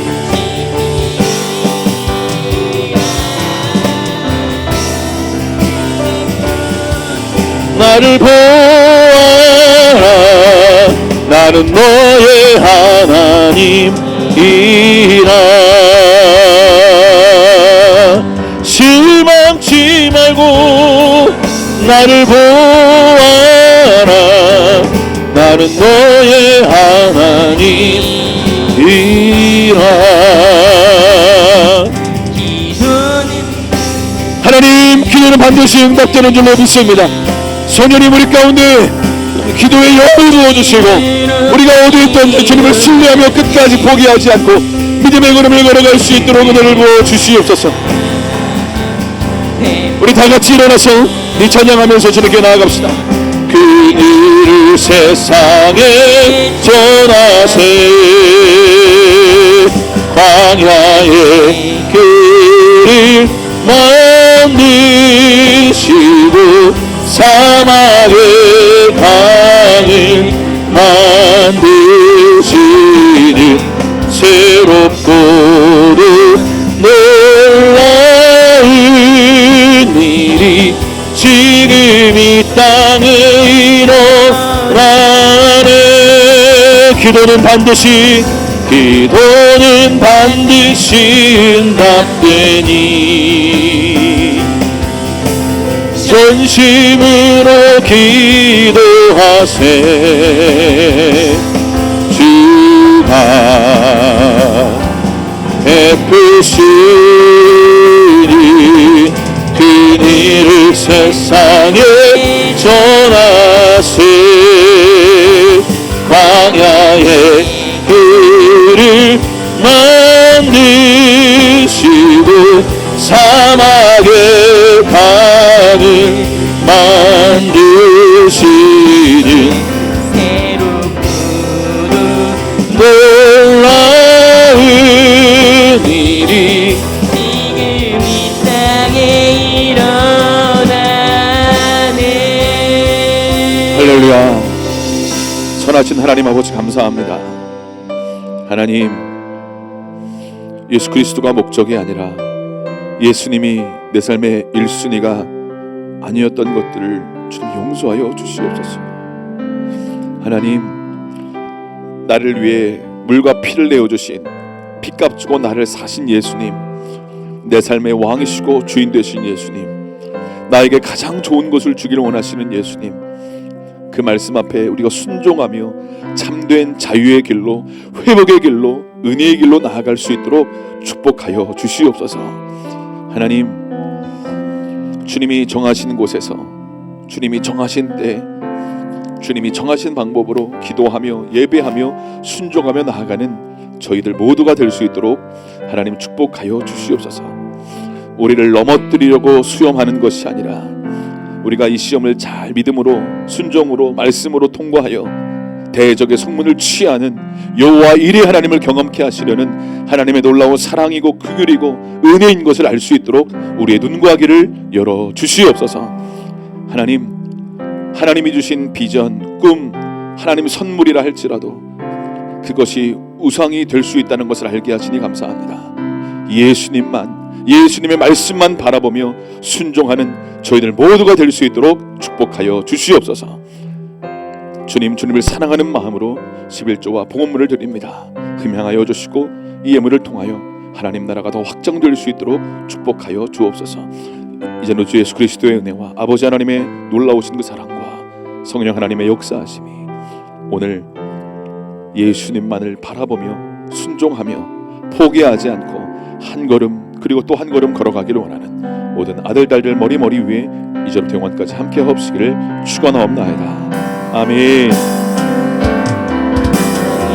나를 보아라 나는 너의 하나님이라 실망치 말고 나를 보아라 나는 너의 하나님이라 하나님 기도는 반드시 응답되는 줄로 믿습니다. 소년이 우리 가운데 기도에 영을 부어주시고 우리가 어디에 있든지 주님을 신뢰하며 끝까지 포기하지 않고 믿음의 걸음을 걸어갈 수 있도록 은혜를 부어주시옵소서. 우리 다같이 일어나서 이 찬양하면서 주님께 나아갑시다. 그 일을 세상에 전하세 광야의 길을 만드시고 사막의 강을 만드시는 새롭고도 놀라운 일이 지금 이 땅에 일어나네. 기도는 반드시 응답되니 전심으로 기도하세. 주가 베푸시니 그 일을 세상에 전하세. 광야의 길을 만드시고 사막의 강을 만드시는 새롭고도 놀라운 일이 지금 이 땅에 일어나네. 할렐루야. 선하신 하나님 아버지 감사합니다. 하나님, 예수 그리스도가 목적이 아니라 예수님이 내 삶의 1순위가 아니었던 것들을 주님 용서하여 주시옵소서. 하나님, 나를 위해 물과 피를 내어주신 피값 주고 나를 사신 예수님, 내 삶의 왕이시고 주인 되신 예수님, 나에게 가장 좋은 것을 주기를 원하시는 예수님, 그 말씀 앞에 우리가 순종하며 참된 자유의 길로, 회복의 길로, 은혜의 길로 나아갈 수 있도록 축복하여 주시옵소서. 하나님, 주님이 정하신 곳에서, 주님이 정하신 때, 주님이 정하신 방법으로 기도하며 예배하며 순종하며 나아가는 저희들 모두가 될 수 있도록 하나님 축복하여 주시옵소서. 우리를 넘어뜨리려고 수험하는 것이 아니라 우리가 이 시험을 잘 믿음으로 순종으로 말씀으로 통과하여 대적의 성문을 취하는 여호와 일의 하나님을 경험케 하시려는 하나님의 놀라운 사랑이고 긍휼이고 은혜인 것을 알 수 있도록 우리의 눈과 귀를 열어 주시옵소서. 하나님이 주신 비전, 꿈, 하나님 선물이라 할지라도 그것이 우상이 될 수 있다는 것을 알게 하시니 감사합니다. 예수님의 말씀만 바라보며 순종하는 저희들 모두가 될 수 있도록 축복하여 주시옵소서. 주님을 사랑하는 마음으로 11조와 봉헌물을 드립니다. 금양하여 주시고 이 예물을 통하여 하나님 나라가 더 확장될 수 있도록 축복하여 주옵소서. 이제는 주 예수 그리스도의 은혜와 아버지 하나님의 놀라우신 그 사랑과 성령 하나님의 역사하심이 오늘 예수님만을 바라보며 순종하며 포기하지 않고 한 걸음 그리고 또 한 걸음 걸어가기를 원하는 모든 아들 딸들 머리 위에 이제부터 영원까지 함께 하옵시기를 축원하옵나이다. 아멘.